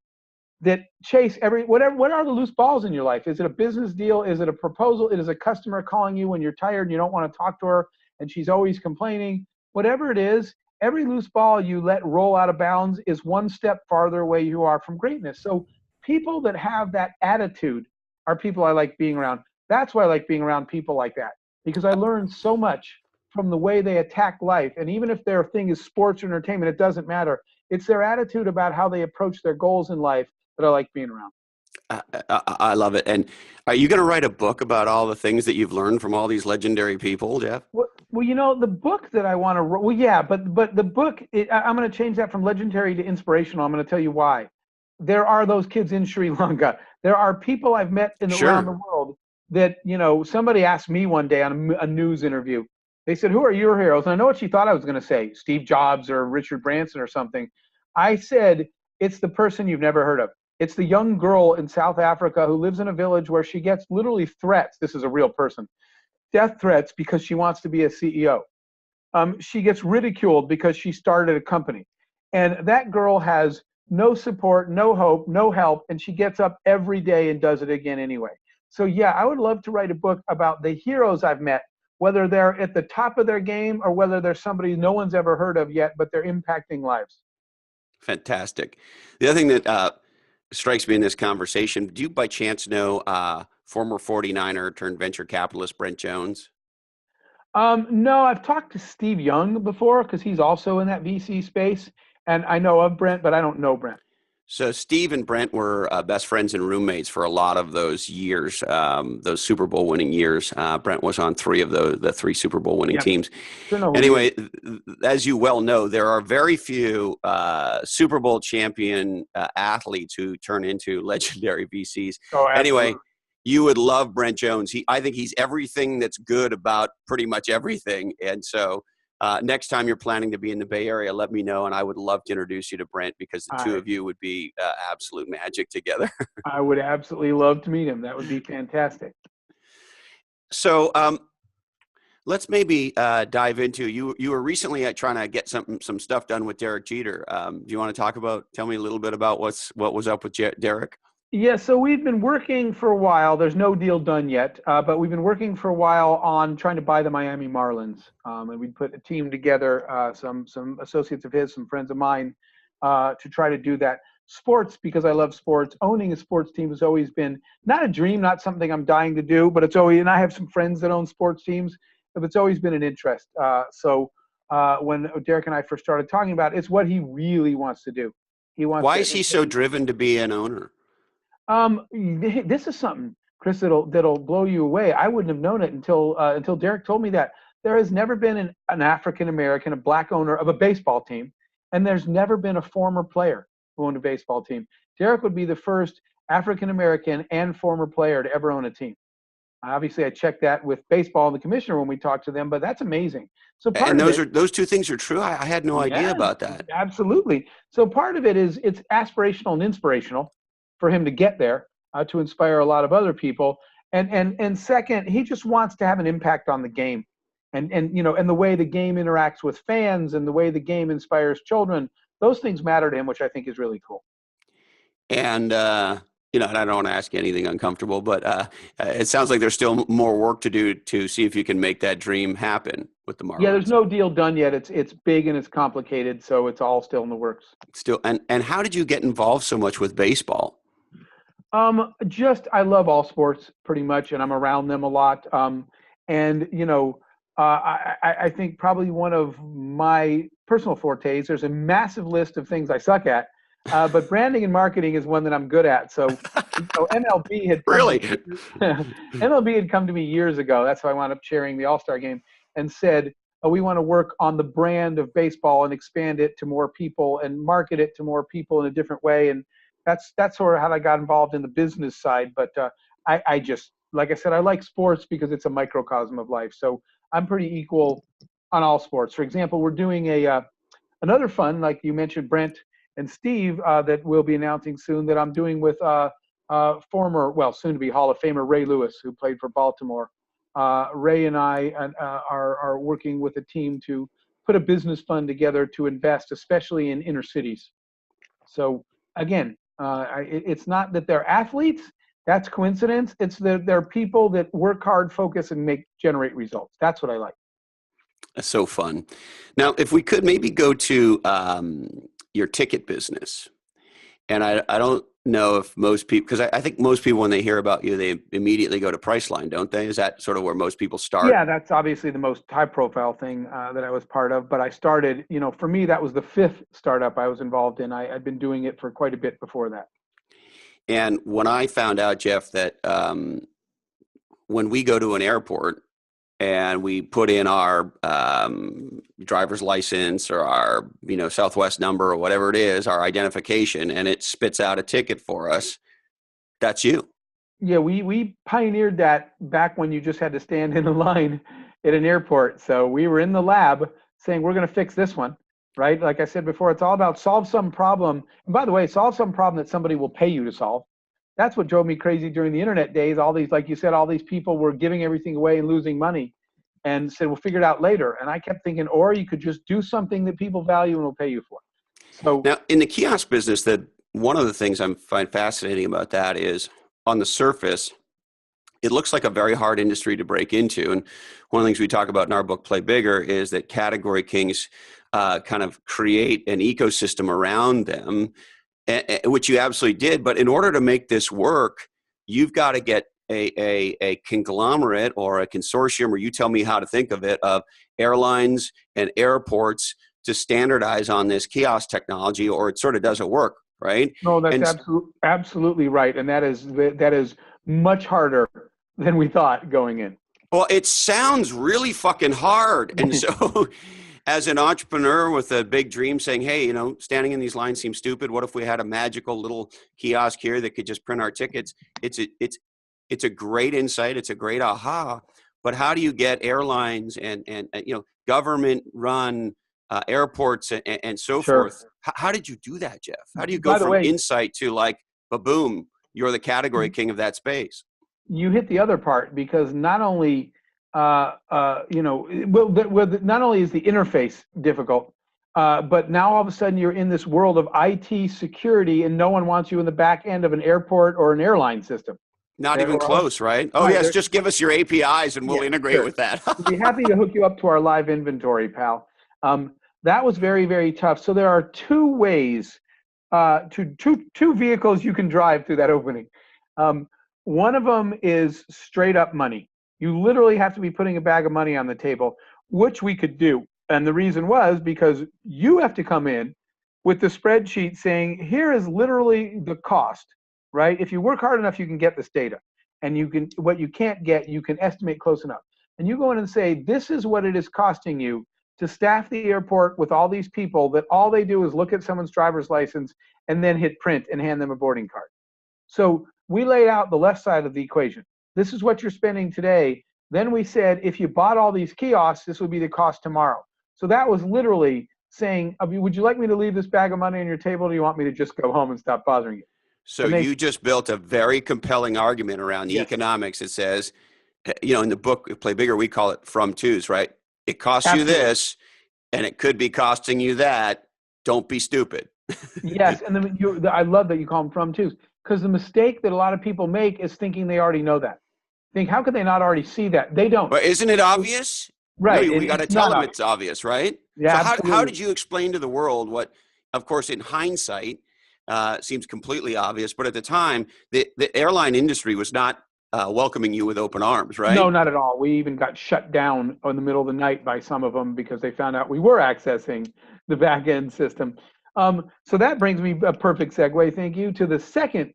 S3: that chase what are the loose balls in your life? Is it a business deal? Is it a proposal? It is a customer calling you when you're tired and you don't want to talk to her and she's always complaining. Whatever it is, every loose ball you let roll out of bounds is one step farther away you are from greatness. So people that have that attitude are people I like being around. That's why I like being around people like that, because I learned so much from the way they attack life. And even if their thing is sports or entertainment, it doesn't matter. It's their attitude about how they approach their goals in life that I like being around.
S1: I love it. And are you going to write a book about all the things that you've learned from all these legendary people, Jeff?
S3: Well, the book that I want to, well, yeah, but the book, I'm going to change that from legendary to inspirational. I'm going to tell you why. There are those kids in Sri Lanka. There are people I've met around
S1: Sure.
S3: the world that, somebody asked me one day on a news interview. They said, "Who are your heroes?" And I know what she thought I was going to say, Steve Jobs or Richard Branson or something. I said, it's the person you've never heard of. It's the young girl in South Africa who lives in a village where she gets literally threats. This is a real person, death threats, because she wants to be a CEO. She gets ridiculed because she started a company. And that girl has no support, no hope, no help, and she gets up every day and does it again anyway. So yeah, I would love to write a book about the heroes I've met, whether they're at the top of their game or whether they're somebody no one's ever heard of yet, but they're impacting lives.
S1: Fantastic. The other thing that strikes me in this conversation, do you by chance know former 49er turned venture capitalist Brent Jones?
S3: No, I've talked to Steve Young before because he's also in that VC space, and I know of Brent, but I don't know Brent.
S1: So Steve and Brent were best friends and roommates for a lot of those years, those Super Bowl winning years. Brent was on three of the three Super Bowl winning
S3: Yeah,
S1: teams.
S3: sure know who he is.
S1: Anyway, as you well know, there are very few Super Bowl champion athletes who turn into legendary VCs.
S3: Oh,
S1: Anyway,
S3: absolutely.
S1: you would love Brent Jones. I think he's everything that's good about pretty much everything. And so next time you're planning to be in the Bay Area, let me know, and I would love to introduce you to Brent because the two
S3: I
S1: of you would be absolute magic together.
S3: I would absolutely love to meet him. That would be fantastic.
S1: So let's maybe dive into you. You were recently trying to get some stuff done with Derek Jeter. Do you want to tell me a little bit about what was up with Derek?
S3: Yeah, so we've been working for a while. There's no deal done yet, but we've been working for a while on trying to buy the Miami Marlins. And we put a team together, some associates of his, some friends of mine, to try to do that. Sports, because I love sports. Owning a sports team has always been not a dream, not something I'm dying to do, but it's always. And I have some friends that own sports teams, but it's always been an interest. When Derek and I first started talking about it, it's what he really wants to do. He wants
S1: Why
S3: to.
S1: is he so driven to be an owner?
S3: This is something, Chris, that'll blow you away. I wouldn't have known it until Derek told me that there has never been an African American, a black owner of a baseball team, and there's never been a former player who owned a baseball team. Derek would be the first African American and former player to ever own a team. Obviously, I checked that with baseball and the commissioner when we talked to them, but that's amazing. So part
S1: And
S3: of it,
S1: those two things are true. I had no idea
S3: yeah,
S1: about that.
S3: absolutely. So part of it is it's aspirational and inspirational for him to get there, to inspire a lot of other people. And second, he just wants to have an impact on the game, and the way the game interacts with fans and the way the game inspires children. Those things matter to him, which I think is really cool.
S1: And and I don't want to ask you anything uncomfortable, but it sounds like there's still more work to do to see if you can make that dream happen with the
S3: Yeah, there's
S1: Marlins.
S3: no deal done yet. It's big and it's complicated, so it's all still in the works.
S1: Still, and how did you get involved so much with baseball?
S3: Just I love all sports pretty much, and I'm around them a lot. And I think probably one of my personal fortes. There's a massive list of things I suck at, but branding and marketing is one that I'm good at. So, MLB had come
S1: Really?
S3: to MLB had come to me years ago. That's how I wound up chairing the All-Star game, and said, "Oh, we want to work on the brand of baseball and expand it to more people and market it to more people in a different way." And that's sort of how I got involved in the business side. But I just, like I said, I like sports because it's a microcosm of life. So I'm pretty equal on all sports. For example, we're doing another fun, like you mentioned, Brent and Steve, that we'll be announcing soon, that I'm doing with former, well, soon to be Hall of Famer Ray Lewis, who played for Baltimore. Ray and I are working with a team to put a business fund together to invest, especially in inner cities. So again, it's not that they're athletes. That's coincidence. It's that they're people that work hard, focus, and generate results. That's what I like.
S1: That's so fun. Now, if we could maybe go to your ticket business, and I don't know if most people, because I think most people when they hear about you, they immediately go to Priceline, don't they? Is that sort of where most people start?
S3: Yeah, that's obviously the most high-profile thing that I was part of. But I started, for me, that was the fifth startup I was involved in. I'd been doing it for quite a bit before that.
S1: And when I found out, Jeff, that when we go to an airport and we put in our driver's license or our Southwest number or whatever it is, our identification, and it spits out a ticket for us, that's you.
S3: Yeah, we pioneered that back when you just had to stand in a line at an airport. So we were in the lab saying, we're going to fix this one, right? Like I said before, it's all about solve some problem. And by the way, solve some problem that somebody will pay you to solve. That's what drove me crazy during the internet days. All these, like you said, all these people were giving everything away and losing money and said, we'll figure it out later. And I kept thinking, or you could just do something that people value and will pay you for. So
S1: now in the kiosk business, that one of the things I find fascinating about that is, on the surface, it looks like a very hard industry to break into. And one of the things we talk about in our book, Play Bigger, is that category kings kind of create an ecosystem around them, which you absolutely did. But in order to make this work, you've got to get a conglomerate or a consortium, or you tell me how to think of it, of airlines and airports to standardize on this kiosk technology, or it sort of doesn't work. Right?
S3: No, that's absolutely right. And that is much harder than we thought going in.
S1: Well, it sounds really fucking hard. And so as an entrepreneur with a big dream saying, hey, standing in these lines seems stupid. What if we had a magical little kiosk here that could just print our tickets? It's a great insight. It's a great aha. But how do you get airlines and government run airports and so forth? How did you do that, Jeff? How do you go from insight to like, boom, you're the category king of that space?
S3: You hit the other part, because not only, not only is the interface difficult, but now all of a sudden you're in this world of IT security and no one wants you in the back end of an airport or an airline system.
S1: Not even close, right? Oh, yes, just give us your APIs and we'll integrate with that.
S3: We'll be happy to hook you up to our live inventory, pal. That was very, very tough. So there are two ways, two vehicles you can drive through that opening. One of them is straight up money. You literally have to be putting a bag of money on the table, which we could do. And the reason was because you have to come in with the spreadsheet saying, here is literally the cost, right? If you work hard enough, you can get this data. And what you can't get, you can estimate close enough. And you go in and say, this is what it is costing you to staff the airport with all these people that all they do is look at someone's driver's license and then hit print and hand them a boarding card. So we laid out the left side of the equation. This is what you're spending today. Then we said, if you bought all these kiosks, this would be the cost tomorrow. So that was literally saying, would you like me to leave this bag of money on your table, or do you want me to just go home and stop bothering you?
S1: So you just built a very compelling argument around the economics. It says, in the book, Play Bigger, we call it from twos, right? It costs you this, and it could be costing you that. Don't be stupid.
S3: Yes, and then I love that you call them from twos, because the mistake that a lot of people make is thinking they already know that. Think, how could they not already see that? They don't.
S1: But isn't it obvious?
S3: Right.
S1: No, we got to tell them it's obvious, right?
S3: Yeah.
S1: So how did you explain to the world what, of course, in hindsight, seems completely obvious, but at the time, the airline industry was not welcoming you with open arms, right?
S3: No, not at all. We even got shut down in the middle of the night by some of them because they found out we were accessing the back end system. So that brings me a perfect segue, thank you, to the second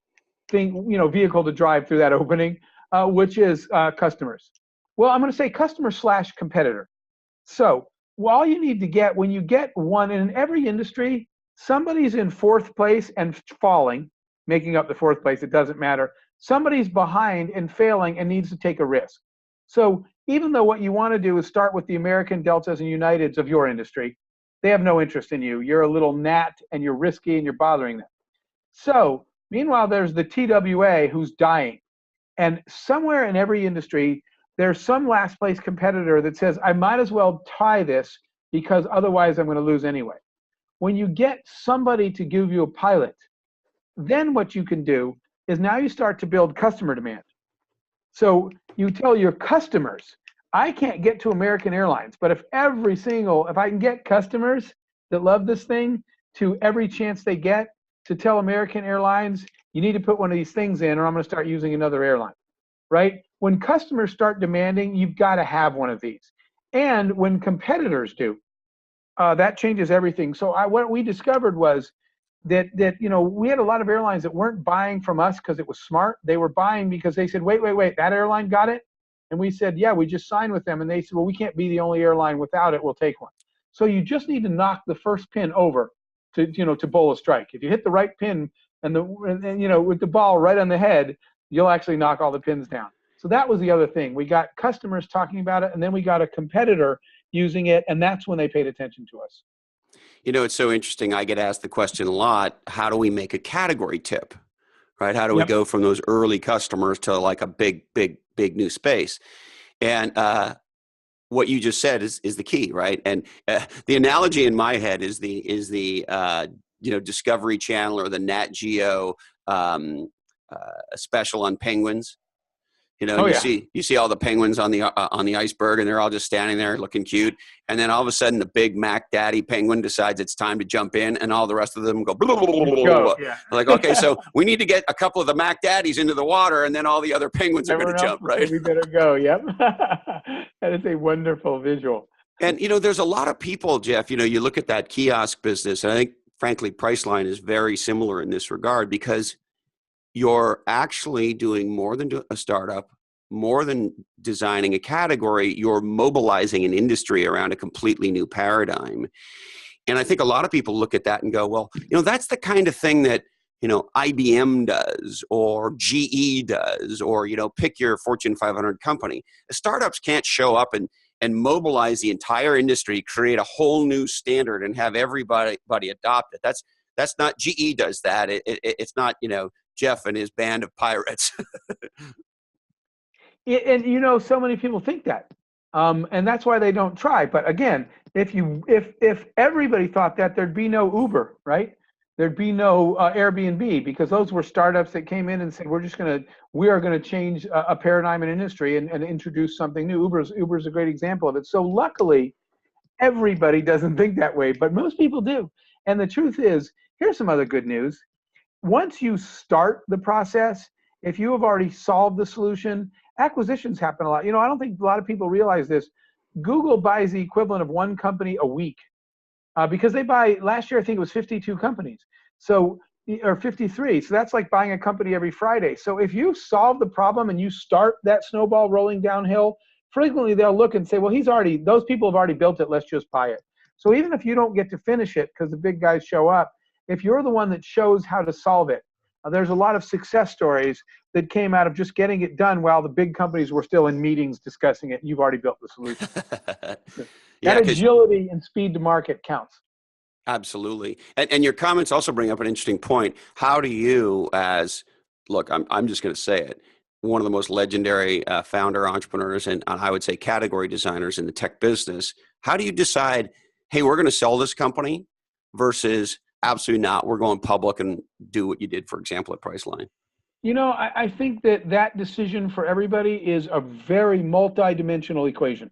S3: thing, vehicle to drive through that opening, which is customers. Well, I'm going to say customer/competitor. So all you need to get, when you get one, in every industry, somebody's in fourth place and falling, making up the fourth place, it doesn't matter. Somebody's behind and failing and needs to take a risk. So even though what you want to do is start with the American, Deltas, and Uniteds of your industry, they have no interest in you. You're a little gnat and you're risky and you're bothering them. So meanwhile, there's the TWA who's dying. And somewhere in every industry, there's some last place competitor that says, I might as well try this because otherwise I'm going to lose anyway. When you get somebody to give you a pilot, then what you can do is now you start to build customer demand. So you tell your customers, I can't get to American Airlines, but if I can get customers that love this thing to every chance they get to tell American Airlines, you need to put one of these things in or I'm going to start using another airline, right? When customers start demanding, you've got to have one of these. And when competitors do, that changes everything. So what we discovered was that we had a lot of airlines that weren't buying from us because it was smart. They were buying because they said, wait, that airline got it? And we said, yeah, we just signed with them. And they said, well, we can't be the only airline without it. We'll take one. So you just need to knock the first pin over to bowl a strike. If you hit the right pin and with the ball right on the head, you'll actually knock all the pins down. So that was the other thing. We got customers talking about it, and then we got a competitor using it, and that's when they paid attention to us.
S1: It's so interesting. I get asked the question a lot, how do we make a category tip, right? How do we go from those early customers to like a big new space? And what you just said is the key, right? And the analogy in my head is the Discovery Channel or the Nat Geo special on penguins. You see all the penguins on the iceberg, and they're all just standing there looking cute. And then all of a sudden, the big Mac Daddy penguin decides it's time to jump in, and all the rest of them go. Blah, blah, blah, blah, blah.
S3: Yeah.
S1: Like, okay, so we need to get a couple of the Mac Daddies into the water, and then all the other penguins are going to jump, right?
S3: We better go. Yep. That is a wonderful visual.
S1: And there's a lot of people, Jeff. You look at that kiosk business, and I think, frankly, Priceline is very similar in this regard because you're actually doing more than a startup, more than designing a category. You're mobilizing an industry around a completely new paradigm. And I think a lot of people look at that and go, well, that's the kind of thing that, IBM does or GE does, or, pick your Fortune 500 company. The startups can't show up and mobilize the entire industry, create a whole new standard and have everybody adopt it. That's not GE does that. It's not, Jeff and his band of pirates.
S3: And so many people think that, and that's why they don't try. But again, if everybody thought that, there'd be no Uber, right? There'd be no Airbnb, because those were startups that came in and said, we are gonna change a paradigm in industry and introduce something new. Uber's a great example of it. So luckily, everybody doesn't think that way, but most people do. And the truth is, here's some other good news. Once you start the process, if you have already solved the solution, acquisitions happen a lot. I don't think a lot of people realize this. Google buys the equivalent of one company a week because they buy, last year I think it was 52 companies, or 53. So that's like buying a company every Friday. So if you solve the problem and you start that snowball rolling downhill, frequently they'll look and say, well, those people have already built it, let's just buy it. So even if you don't get to finish it because the big guys show up, if you're the one that shows how to solve it, there's a lot of success stories that came out of just getting it done while the big companies were still in meetings discussing it. You've already built the solution. That agility and speed to market counts.
S1: Absolutely. And your comments also bring up an interesting point. How do you, I'm just going to say it, one of the most legendary founder entrepreneurs and I would say category designers in the tech business, how do you decide, hey, we're going to sell this company versus absolutely not, we're going public and do what you did, for example, at Priceline?
S3: I think that decision for everybody is a very multi-dimensional equation,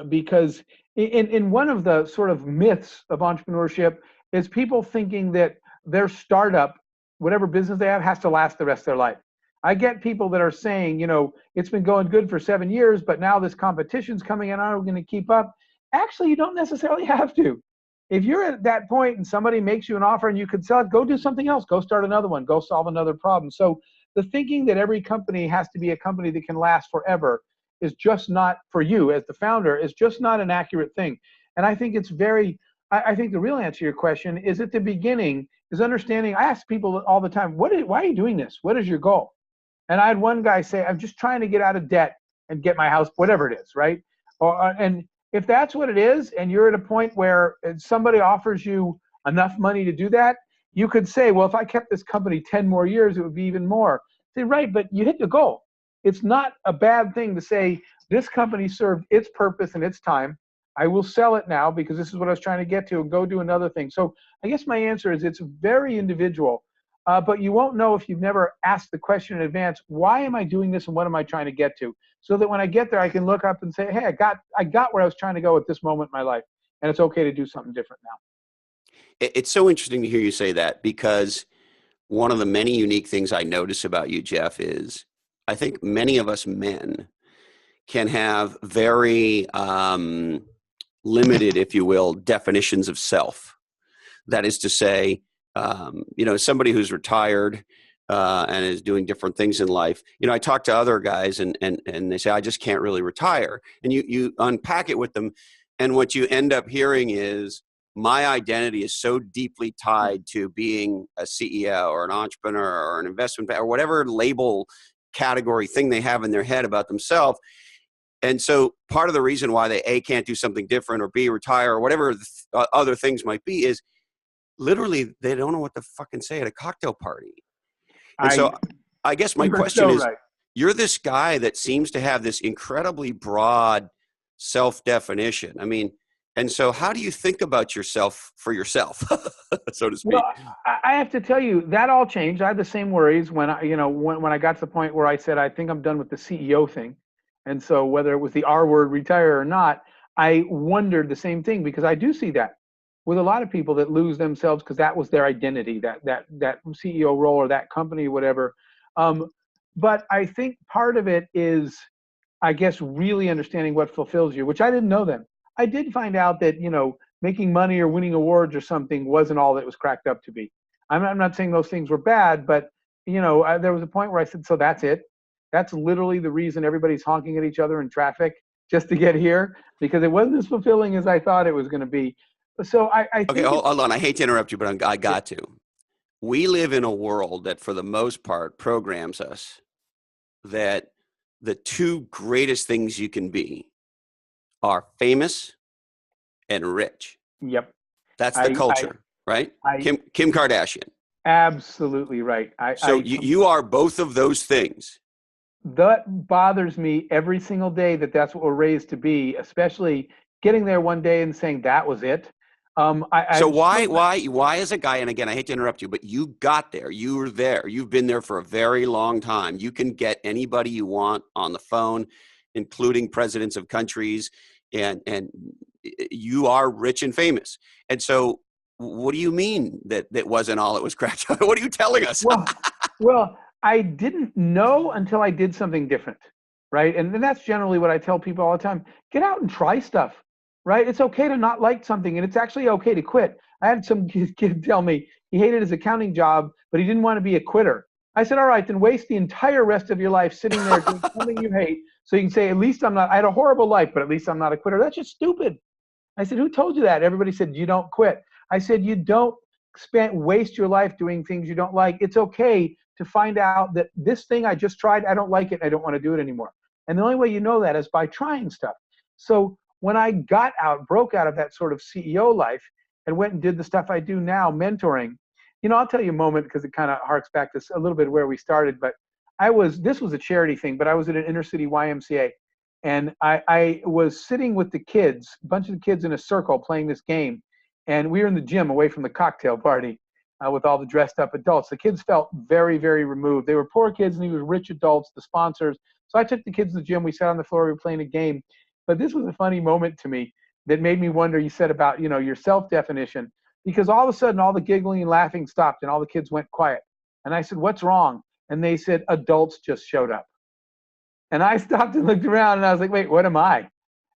S3: because in one of the sort of myths of entrepreneurship is people thinking that their startup, whatever business they have, has to last the rest of their life. I get people that are saying, it's been going good for 7 years, but now this competition's coming in, are we going to keep up? Actually, you don't necessarily have to. If you're at that point and somebody makes you an offer and you could sell it, go do something else. Go start another one. Go solve another problem. So the thinking that every company has to be a company that can last forever is just not, for you as the founder, is just not an accurate thing. And I think I think the real answer to your question is at the beginning is understanding. I ask people all the time, why are you doing this? What is your goal? And I had one guy say, I'm just trying to get out of debt and get my house, whatever it is, right? And if that's what it is, and you're at a point where somebody offers you enough money to do that, you could say, well, if I kept this company 10 more years, it would be even more. Say, right, but you hit the goal. It's not a bad thing to say, this company served its purpose and its time. I will sell it now because this is what I was trying to get to, and go do another thing. So I guess my answer is it's very individual, but you won't know if you've never asked the question in advance, why am I doing this and what am I trying to get to? So that when I get there, I can look up and say, hey, I got where I was trying to go at this moment in my life, and it's okay to do something different now.
S1: It's so interesting to hear you say that, because one of the many unique things I notice about you, Jeff, is I think many of us men can have very limited, if you will, definitions of self. That is to say, somebody who's retired and is doing different things in life. I talk to other guys and they say, I just can't really retire. And you unpack it with them. And what you end up hearing is, my identity is so deeply tied to being a CEO or an entrepreneur or an investment banker or whatever label category thing they have in their head about themselves. And so part of the reason why they A, can't do something different, or B, retire, or whatever other things might be, is literally they don't know what to fucking say at a cocktail party. And so I guess my question is, you're this guy that seems to have this incredibly broad self-definition. I mean, and so how do you think about yourself for yourself, so to speak?
S3: Well, I have to tell you, that all changed. I had the same worries when I got to the point where I said, I think I'm done with the CEO thing. And so whether it was the R word, retire or not, I wondered the same thing, because I do see that with a lot of people that lose themselves because that was their identity, that CEO role or that company, whatever. But I think part of it is, I guess, really understanding what fulfills you, which I didn't know then. I did find out that, making money or winning awards or something wasn't all that it was cracked up to be. I'm not saying those things were bad, but, there was a point where I said, so that's it. That's literally the reason everybody's honking at each other in traffic just to get here, because it wasn't as fulfilling as I thought it was going to be. So I think
S1: okay, hold on. I hate to interrupt you, but I got to. We live in a world that, for the most part, programs us that the two greatest things you can be are famous and rich.
S3: Yep.
S1: That's the culture, right? Kim Kardashian.
S3: Absolutely right.
S1: You are both of those things.
S3: That bothers me every single day, that's what we're raised to be, especially getting there one day and saying that was it.
S1: Why as a guy, and again, I hate to interrupt you, but you got there, you were there, you've been there for a very long time. You can get anybody you want on the phone, including presidents of countries, and you are rich and famous. And so what do you mean that wasn't all it was cracked? What are you telling us?
S3: Well, I didn't know until I did something different, right? And that's generally what I tell people all the time. Get out and try stuff. Right? It's okay to not like something, and it's actually okay to quit. I had some kid tell me he hated his accounting job, but he didn't want to be a quitter. I said, all right, then waste the entire rest of your life sitting there doing something you hate, so you can say, at least I had a horrible life, but at least I'm not a quitter. That's just stupid. I said, who told you that? Everybody said, you don't quit. I said, you don't waste your life doing things you don't like. It's okay to find out that this thing I just tried, I don't like it, I don't want to do it anymore. And the only way you know that is by trying stuff. So when I broke out of that sort of CEO life and went and did the stuff I do now, mentoring, I'll tell you a moment, because it kind of harks back to a little bit where we started, but this was a charity thing, but I was at an inner city YMCA, and I was sitting with the kids, a bunch of the kids in a circle playing this game, and we were in the gym away from the cocktail party with all the dressed up adults. The kids felt very, very removed. They were poor kids and he was rich adults, the sponsors. So I took the kids to the gym. We sat on the floor, we were playing a game. But this was a funny moment to me that made me wonder, you said about, your self-definition, because all of a sudden all the giggling and laughing stopped and all the kids went quiet. And I said, what's wrong? And they said, adults just showed up. And I stopped and looked around and I was like, wait, what am I?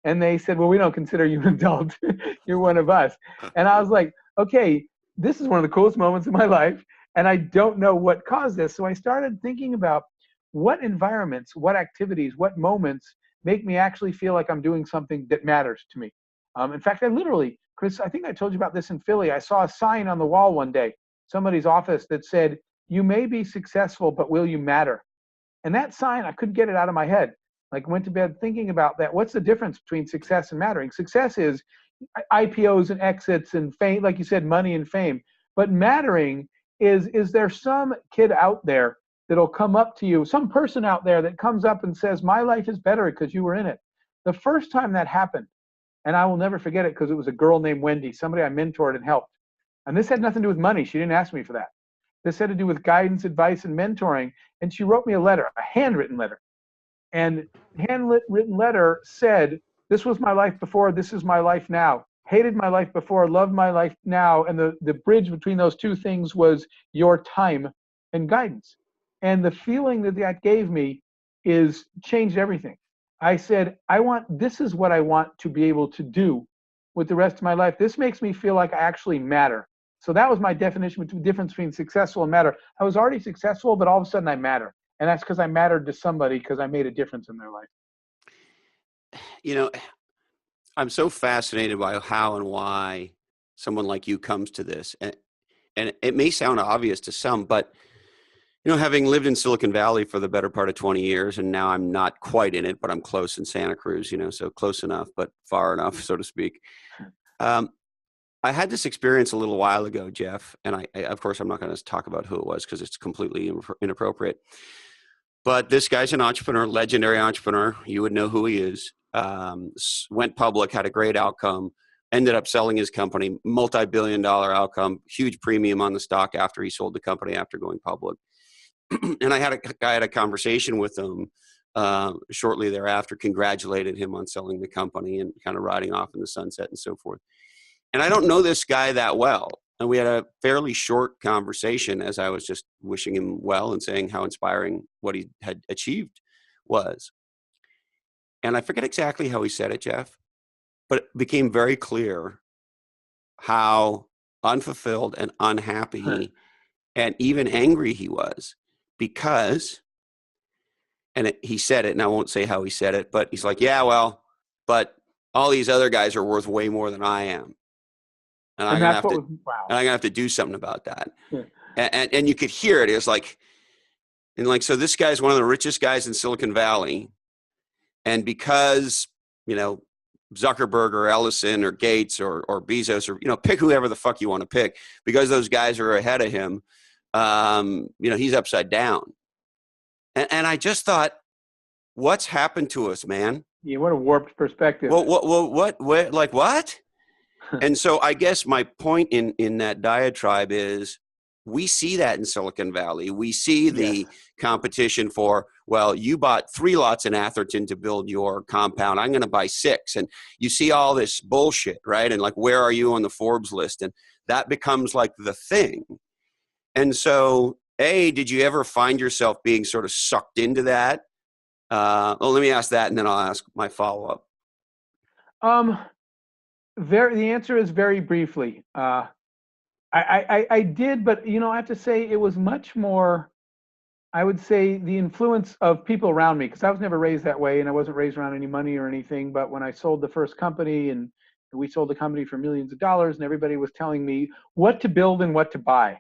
S3: And they said, well, we don't consider you an adult. You're one of us. And I was like, okay, this is one of the coolest moments of my life. And I don't know what caused this. So I started thinking about what environments, what activities, what moments make me actually feel like I'm doing something that matters to me. In fact, Chris, I think I told you about this in Philly. I saw a sign on the wall one day, somebody's office, that said, you may be successful, but will you matter? And that sign, I couldn't get it out of my head. Like, went to bed thinking about that. What's the difference between success and mattering? Success is IPOs and exits and fame, like you said, money and fame. But mattering is there some kid out there that'll come up to you, some person out there that comes up and says, my life is better because you were in it. The first time that happened, and I will never forget it because it was a girl named Wendy, somebody I mentored and helped. And this had nothing to do with money. She didn't ask me for that. This had to do with guidance, advice, and mentoring. And she wrote me a letter, a handwritten letter. And the handwritten letter said, this was my life before, this is my life now. Hated my life before, loved my life now. And the bridge between those two things was your time and guidance. And the feeling that gave me changed everything. I said, this is what I want to be able to do with the rest of my life. This makes me feel like I actually matter. So that was my definition between difference between successful and matter. I was already successful, but all of a sudden I matter. And that's because I mattered to somebody because I made a difference in their life.
S1: You know, I'm so fascinated by how and why someone like you comes to this. And it may sound obvious to some, but having lived in Silicon Valley for the better part of 20 years, and now I'm not quite in it, but I'm close in Santa Cruz, so close enough, but far enough, so to speak. I had this experience a little while ago, Jeff, and I of course, I'm not going to talk about who it was because it's completely inappropriate. But this guy's an entrepreneur, legendary entrepreneur. You would know who he is. Went public, had a great outcome, ended up selling his company, multi-billion-dollar outcome, huge premium on the stock after he sold the company after going public. And I had a conversation with him shortly thereafter, congratulated him on selling the company and kind of riding off in the sunset and so forth. And I don't know this guy that well. And we had a fairly short conversation as I was just wishing him well and saying how inspiring what he had achieved was. And I forget exactly how he said it, Jeff, but it became very clear how unfulfilled and unhappy and even angry he was because, he said it, and I won't say how he said it, but he's like, yeah, well, but all these other guys are worth way more than I am. And I'm going to have to do something about that. Yeah. And you could hear it. It was like, so this guy's one of the richest guys in Silicon Valley. And because, Zuckerberg or Ellison or Gates or Bezos or, pick whoever the fuck you want to pick, because those guys are ahead of him, he's upside down. And I just thought, what's happened to us, man?
S3: Yeah, what a warped perspective.
S1: Well, what? And so I guess my point in that diatribe is we see that in Silicon Valley. We see the competition for, well, you bought 3 lots in Atherton to build your compound. I'm going to buy 6. And you see all this bullshit, right? And like, where are you on the Forbes list? And that becomes like the thing. And so, did you ever find yourself being sort of sucked into that? Well, let me ask that, and then I'll ask my follow-up.
S3: The answer is very briefly. I did, but I have to say it was much more, I would say, the influence of people around me, because I was never raised that way and I wasn't raised around any money or anything. But when I sold the first company, and we sold the company for millions of dollars, and everybody was telling me what to build and what to buy.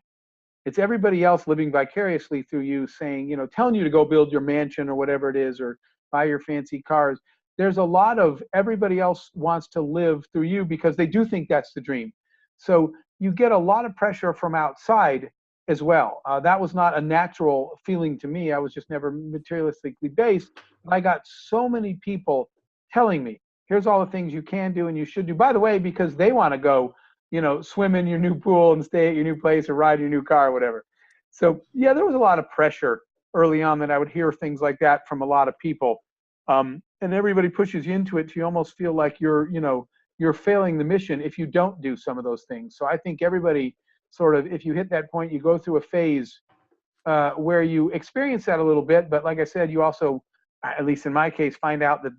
S3: It's everybody else living vicariously through you saying, telling you to go build your mansion or whatever it is, or buy your fancy cars. There's a lot of everybody else wants to live through you because they do think that's the dream. So you get a lot of pressure from outside as well. That was not a natural feeling to me. I was just never materialistically based. I got so many people telling me, here's all the things you can do and you should do. By the way, because they want to go, swim in your new pool and stay at your new place or ride your new car or whatever. So yeah, there was a lot of pressure early on that I would hear things like that from a lot of people. And everybody pushes you into it. So you almost feel like you're failing the mission if you don't do some of those things. So I think everybody sort of, if you hit that point, you go through a phase where you experience that a little bit. But like I said, you also, at least in my case, find out that,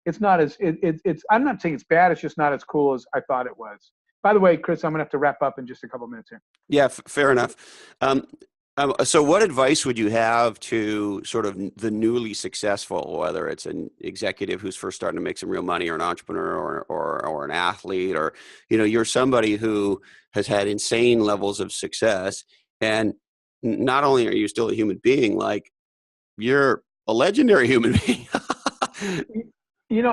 S3: it's not as, it's, I'm not saying it's bad. It's just not as cool as I thought it was. By the way, Chris, I'm going to have to wrap up in just a couple of minutes here.
S1: Yeah, fair enough. So what advice would you have to sort of the newly successful, whether it's an executive who's first starting to make some real money, or an entrepreneur, or an athlete, or, you're somebody who has had insane levels of success, and not only are you still a human being, like you're a legendary human being.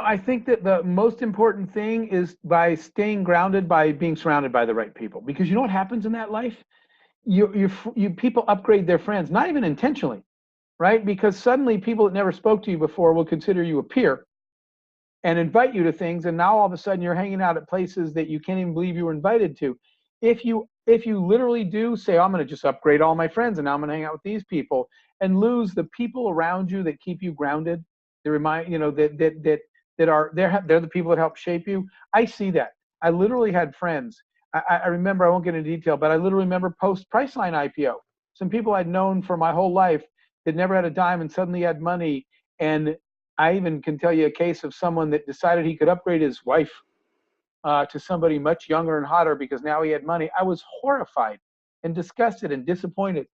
S3: I think that the most important thing is by staying grounded, by being surrounded by the right people, because you know what happens in that life? You people upgrade their friends, not even intentionally, right? Because suddenly people that never spoke to you before will consider you a peer and invite you to things. And now all of a sudden you're hanging out at places that you can't even believe you were invited to. If you literally do say, I'm going to just upgrade all my friends and now I'm going to hang out with these people, and lose the people around you that keep you grounded, they remind, they're the people that help shape you. I see that. I literally had friends. I remember, I won't get into detail, but I literally remember post Priceline IPO. Some people I'd known for my whole life that never had a dime and suddenly had money. And I even can tell you a case of someone that decided he could upgrade his wife to somebody much younger and hotter because now he had money, I was horrified and disgusted and disappointed.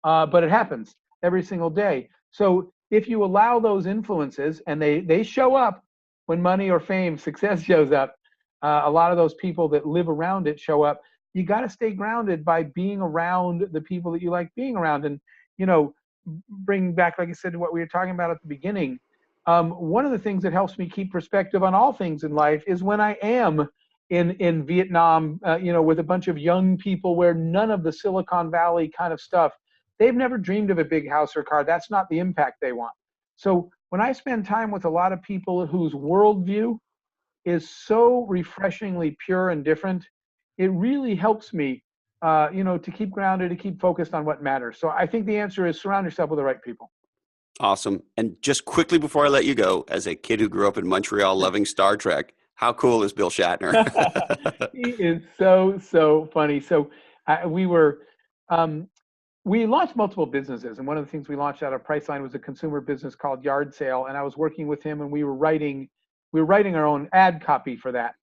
S3: But it happens every single day. So if you allow those influences, and they show up when money or fame, success shows up, a lot of those people that live around it show up. You got to stay grounded by being around the people that you like being around. And, bring back, like I said, to what we were talking about at the beginning. One of the things that helps me keep perspective on all things in life is when I am in Vietnam, with a bunch of young people where none of the Silicon Valley kind of stuff, they've never dreamed of a big house or car. That's not the impact they want. So when I spend time with a lot of people whose worldview is so refreshingly pure and different, it really helps me, to keep grounded, to keep focused on what matters. So I think the answer is surround yourself with the right people.
S1: Awesome. And just quickly before I let you go, as a kid who grew up in Montreal loving Star Trek, how cool is Bill Shatner?
S3: He is so funny. So we launched multiple businesses, and one of the things we launched out of Priceline was a consumer business called Yard Sale, and I was working with him, and we were writing our own ad copy for that.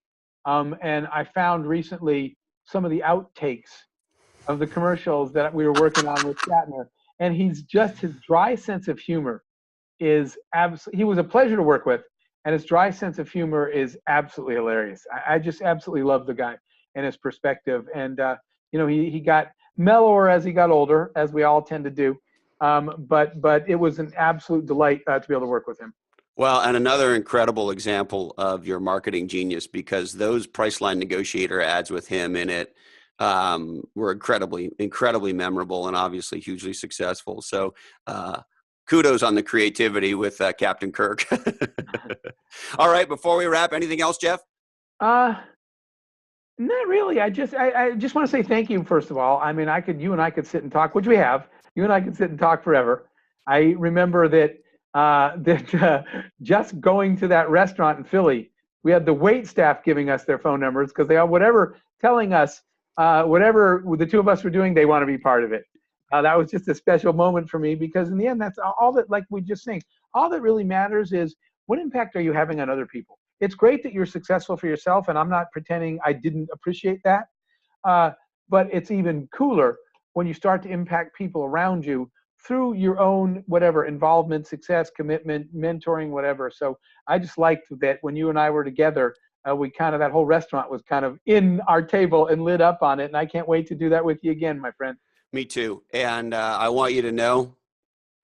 S3: And I found recently some of the outtakes of the commercials that we were working on with Shatner, and his dry sense of humor is he was a pleasure to work with, and his dry sense of humor is absolutely hilarious. I just absolutely love the guy and his perspective, and he got mellower as he got older, as we all tend to do. But it was an absolute delight to be able to work with him.
S1: Well, and another incredible example of your marketing genius, because those Priceline Negotiator ads with him in it were incredibly memorable and obviously hugely successful. So kudos on the creativity with Captain Kirk. All right, before we wrap, anything else, Jeff?
S3: Not really. I just want to say thank you, first of all. I mean, you and I could sit and talk, which we have. You and I could sit and talk forever. I remember that just going to that restaurant in Philly, we had the wait staff giving us their phone numbers because they are telling us whatever the two of us were doing, they want to be part of it. That was just a special moment for me, because in the end, that's all that, like we just saying, all that really matters is what impact are you having on other people? It's great that you're successful for yourself, and I'm not pretending I didn't appreciate that. But it's even cooler when you start to impact people around you through your own whatever involvement, success, commitment, mentoring, whatever. So I just liked that when you and I were together, that whole restaurant was kind of in our table and lit up on it. And I can't wait to do that with you again, my friend.
S1: Me too. And I want you to know,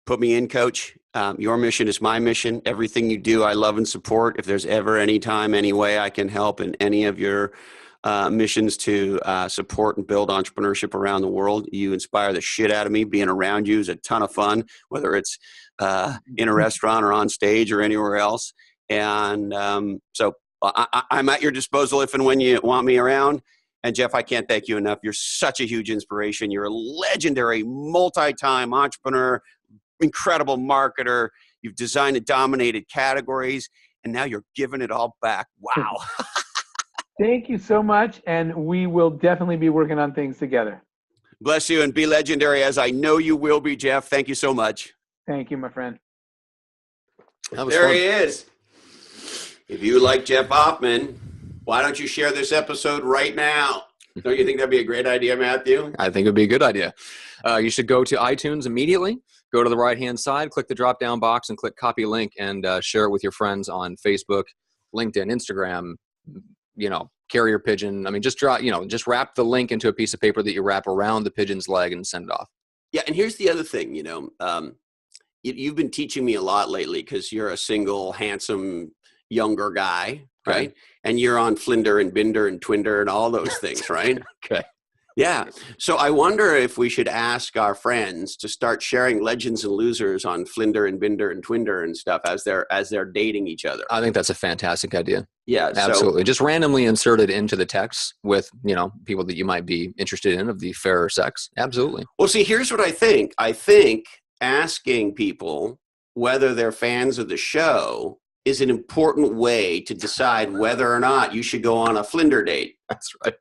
S1: put me in, coach. Your mission is my mission. Everything you do, I love and support. If there's ever any time, any way I can help in any of your missions to support and build entrepreneurship around the world, you inspire the shit out of me. Being around you is a ton of fun, whether it's in a restaurant or on stage or anywhere else. And so I'm at your disposal if and when you want me around. And Jeff, I can't thank you enough. You're such a huge inspiration. You're a legendary multi-time entrepreneur, incredible marketer. You've designed and dominated categories, and now you're giving it all back. Wow.
S3: Thank you so much, and we will definitely be working on things together.
S1: Bless you, and be legendary, as I know you will be, Jeff. Thank you so much.
S3: Thank you, my friend.
S1: There fun. He is. If you like Jeff Hoffman, why don't you share this episode right now? Don't you think that'd be a great idea, Matthew?
S2: I think it'd be a good idea. You should go to iTunes immediately. Go to the right-hand side, click the drop-down box, and click copy link, and share it with your friends on Facebook, LinkedIn, Instagram, carrier pigeon. I mean, just wrap the link into a piece of paper that you wrap around the pigeon's leg and send it off.
S1: Yeah, and here's the other thing, you've been teaching me a lot lately because you're a single, handsome, younger guy, right? And you're on Flinder and Binder and Twinder and all those things, right?
S2: Okay.
S1: Yeah. So I wonder if we should ask our friends to start sharing legends and losers on Flinder and Binder and Twinder and stuff as they're dating each other.
S2: I think that's a fantastic idea.
S1: Yeah,
S2: absolutely. Just randomly insert it into the text with, people that you might be interested in of the fairer sex. Absolutely.
S1: Well, see, here's what I think. I think asking people whether they're fans of the show is an important way to decide whether or not you should go on a Flinder date.
S2: That's right.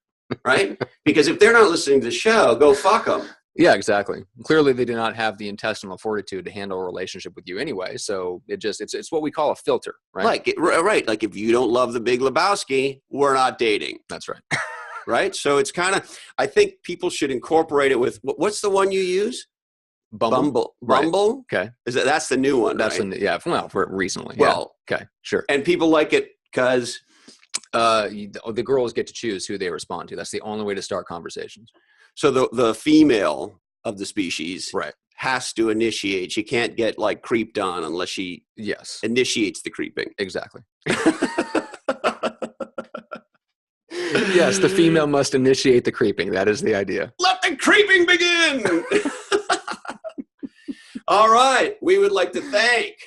S1: Right? Because if they're not listening to the show, go fuck them.
S2: Yeah, exactly. Clearly, they do not have the intestinal fortitude to handle a relationship with you anyway. So it's what we call a filter, right?
S1: Right. Like if you don't love the Big Lebowski, we're not dating.
S2: That's right.
S1: Right. So it's kind of, I think people should incorporate it with, what's the one you use?
S2: Bumble.
S1: Bumble.
S2: Right. Okay.
S1: That's the new one.
S2: That's
S1: right?
S2: Yeah. Well, for recently.
S1: Well,
S2: yeah. Okay. Sure.
S1: And people like it because
S2: the girls get to choose who they respond to. That's the only way to start conversations.
S1: So the female of the species
S2: right.
S1: has to initiate. She can't get like creeped on unless she initiates the creeping.
S2: Exactly. Yes, the female must initiate the creeping. That is the idea.
S1: Let the creeping begin. All right. We would like to thank.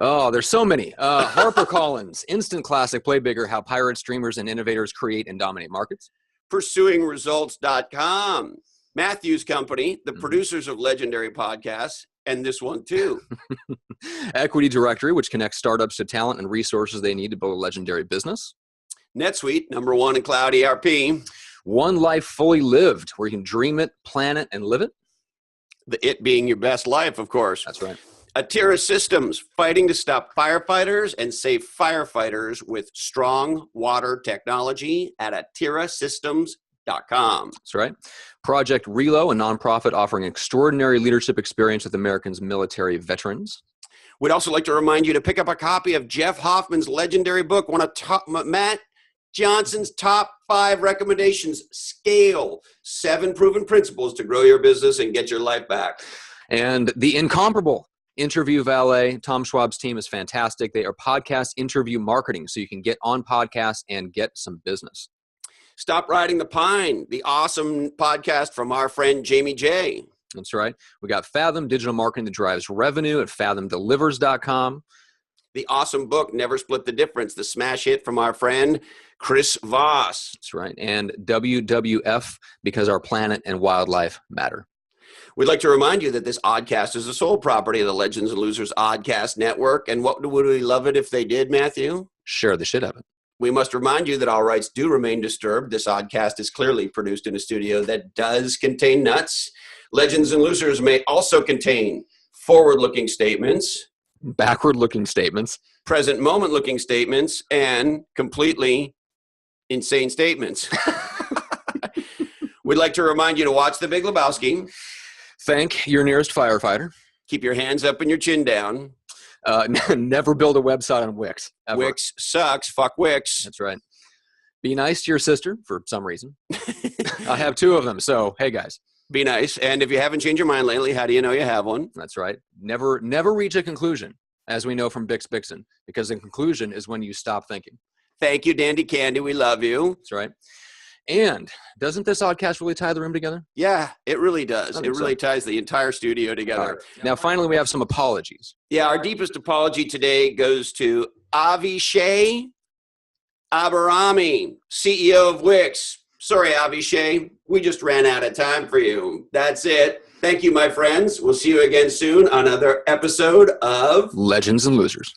S2: Oh, there's so many. HarperCollins, instant classic, play bigger, how pirates, streamers, and innovators create and dominate markets.
S1: PursuingResults.com. Matthew's Company, the producers of legendary podcasts, and this one too.
S2: Equity Directory, which connects startups to talent and resources they need to build a legendary business.
S1: NetSuite, #1 in cloud ERP.
S2: One Life Fully Lived, where you can dream it, plan it, and live it.
S1: It being your best life, of course.
S2: That's right.
S1: Atira Systems, fighting to stop firefighters and save firefighters with strong water technology at atirasystems.com.
S2: That's right. Project Relo, a nonprofit offering extraordinary leadership experience with Americans' military veterans.
S1: We'd also like to remind you to pick up a copy of Jeff Hoffman's legendary book, Matt Johnson's top 5 recommendations, Scale, 7 proven principles to grow your business and get your life back.
S2: And the incomparable Interview Valet, Tom Schwab's team is fantastic. They are podcast interview marketing, so you can get on podcasts and get some business.
S1: Stop Riding the Pine, the awesome podcast from our friend Jamie J.
S2: That's right. We got Fathom Digital Marketing that drives revenue at fathomdelivers.com.
S1: The awesome book, Never Split the Difference, the smash hit from our friend Chris Voss.
S2: That's right. And WWF, because our planet and wildlife matter.
S1: We'd like to remind you that this oddcast is the sole property of the Legends and Losers Oddcast Network. And what would we love it if they did, Matthew?
S2: Share the shit of it.
S1: We must remind you that all rights do remain disturbed. This oddcast is clearly produced in a studio that does contain nuts. Legends and Losers may also contain forward-looking statements,
S2: backward-looking statements,
S1: present moment-looking statements, and completely insane statements. We'd like to remind you to watch The Big Lebowski.
S2: Thank your nearest firefighter.
S1: Keep your hands up and your chin down.
S2: Never build a website on Wix. Ever.
S1: Wix sucks. Fuck Wix.
S2: That's right. Be nice to your sister for some reason. I have 2 of them, so hey guys.
S1: Be nice. And if you haven't changed your mind lately, how do you know you have one?
S2: That's right. Never reach a conclusion, as we know from Bix Bixen, because the conclusion is when you stop thinking.
S1: Thank you, Dandy Candy. We love you.
S2: That's right. And doesn't this oddcast really tie the room together?
S1: Yeah, it really does. It really ties the entire studio together.
S2: Right. Now, finally, we have some apologies.
S1: Yeah, our deepest apology today goes to Avishai Abarami, CEO of Wix. Sorry, Avishai. We just ran out of time for you. That's it. Thank you, my friends. We'll see you again soon on another episode of
S2: Legends and Losers.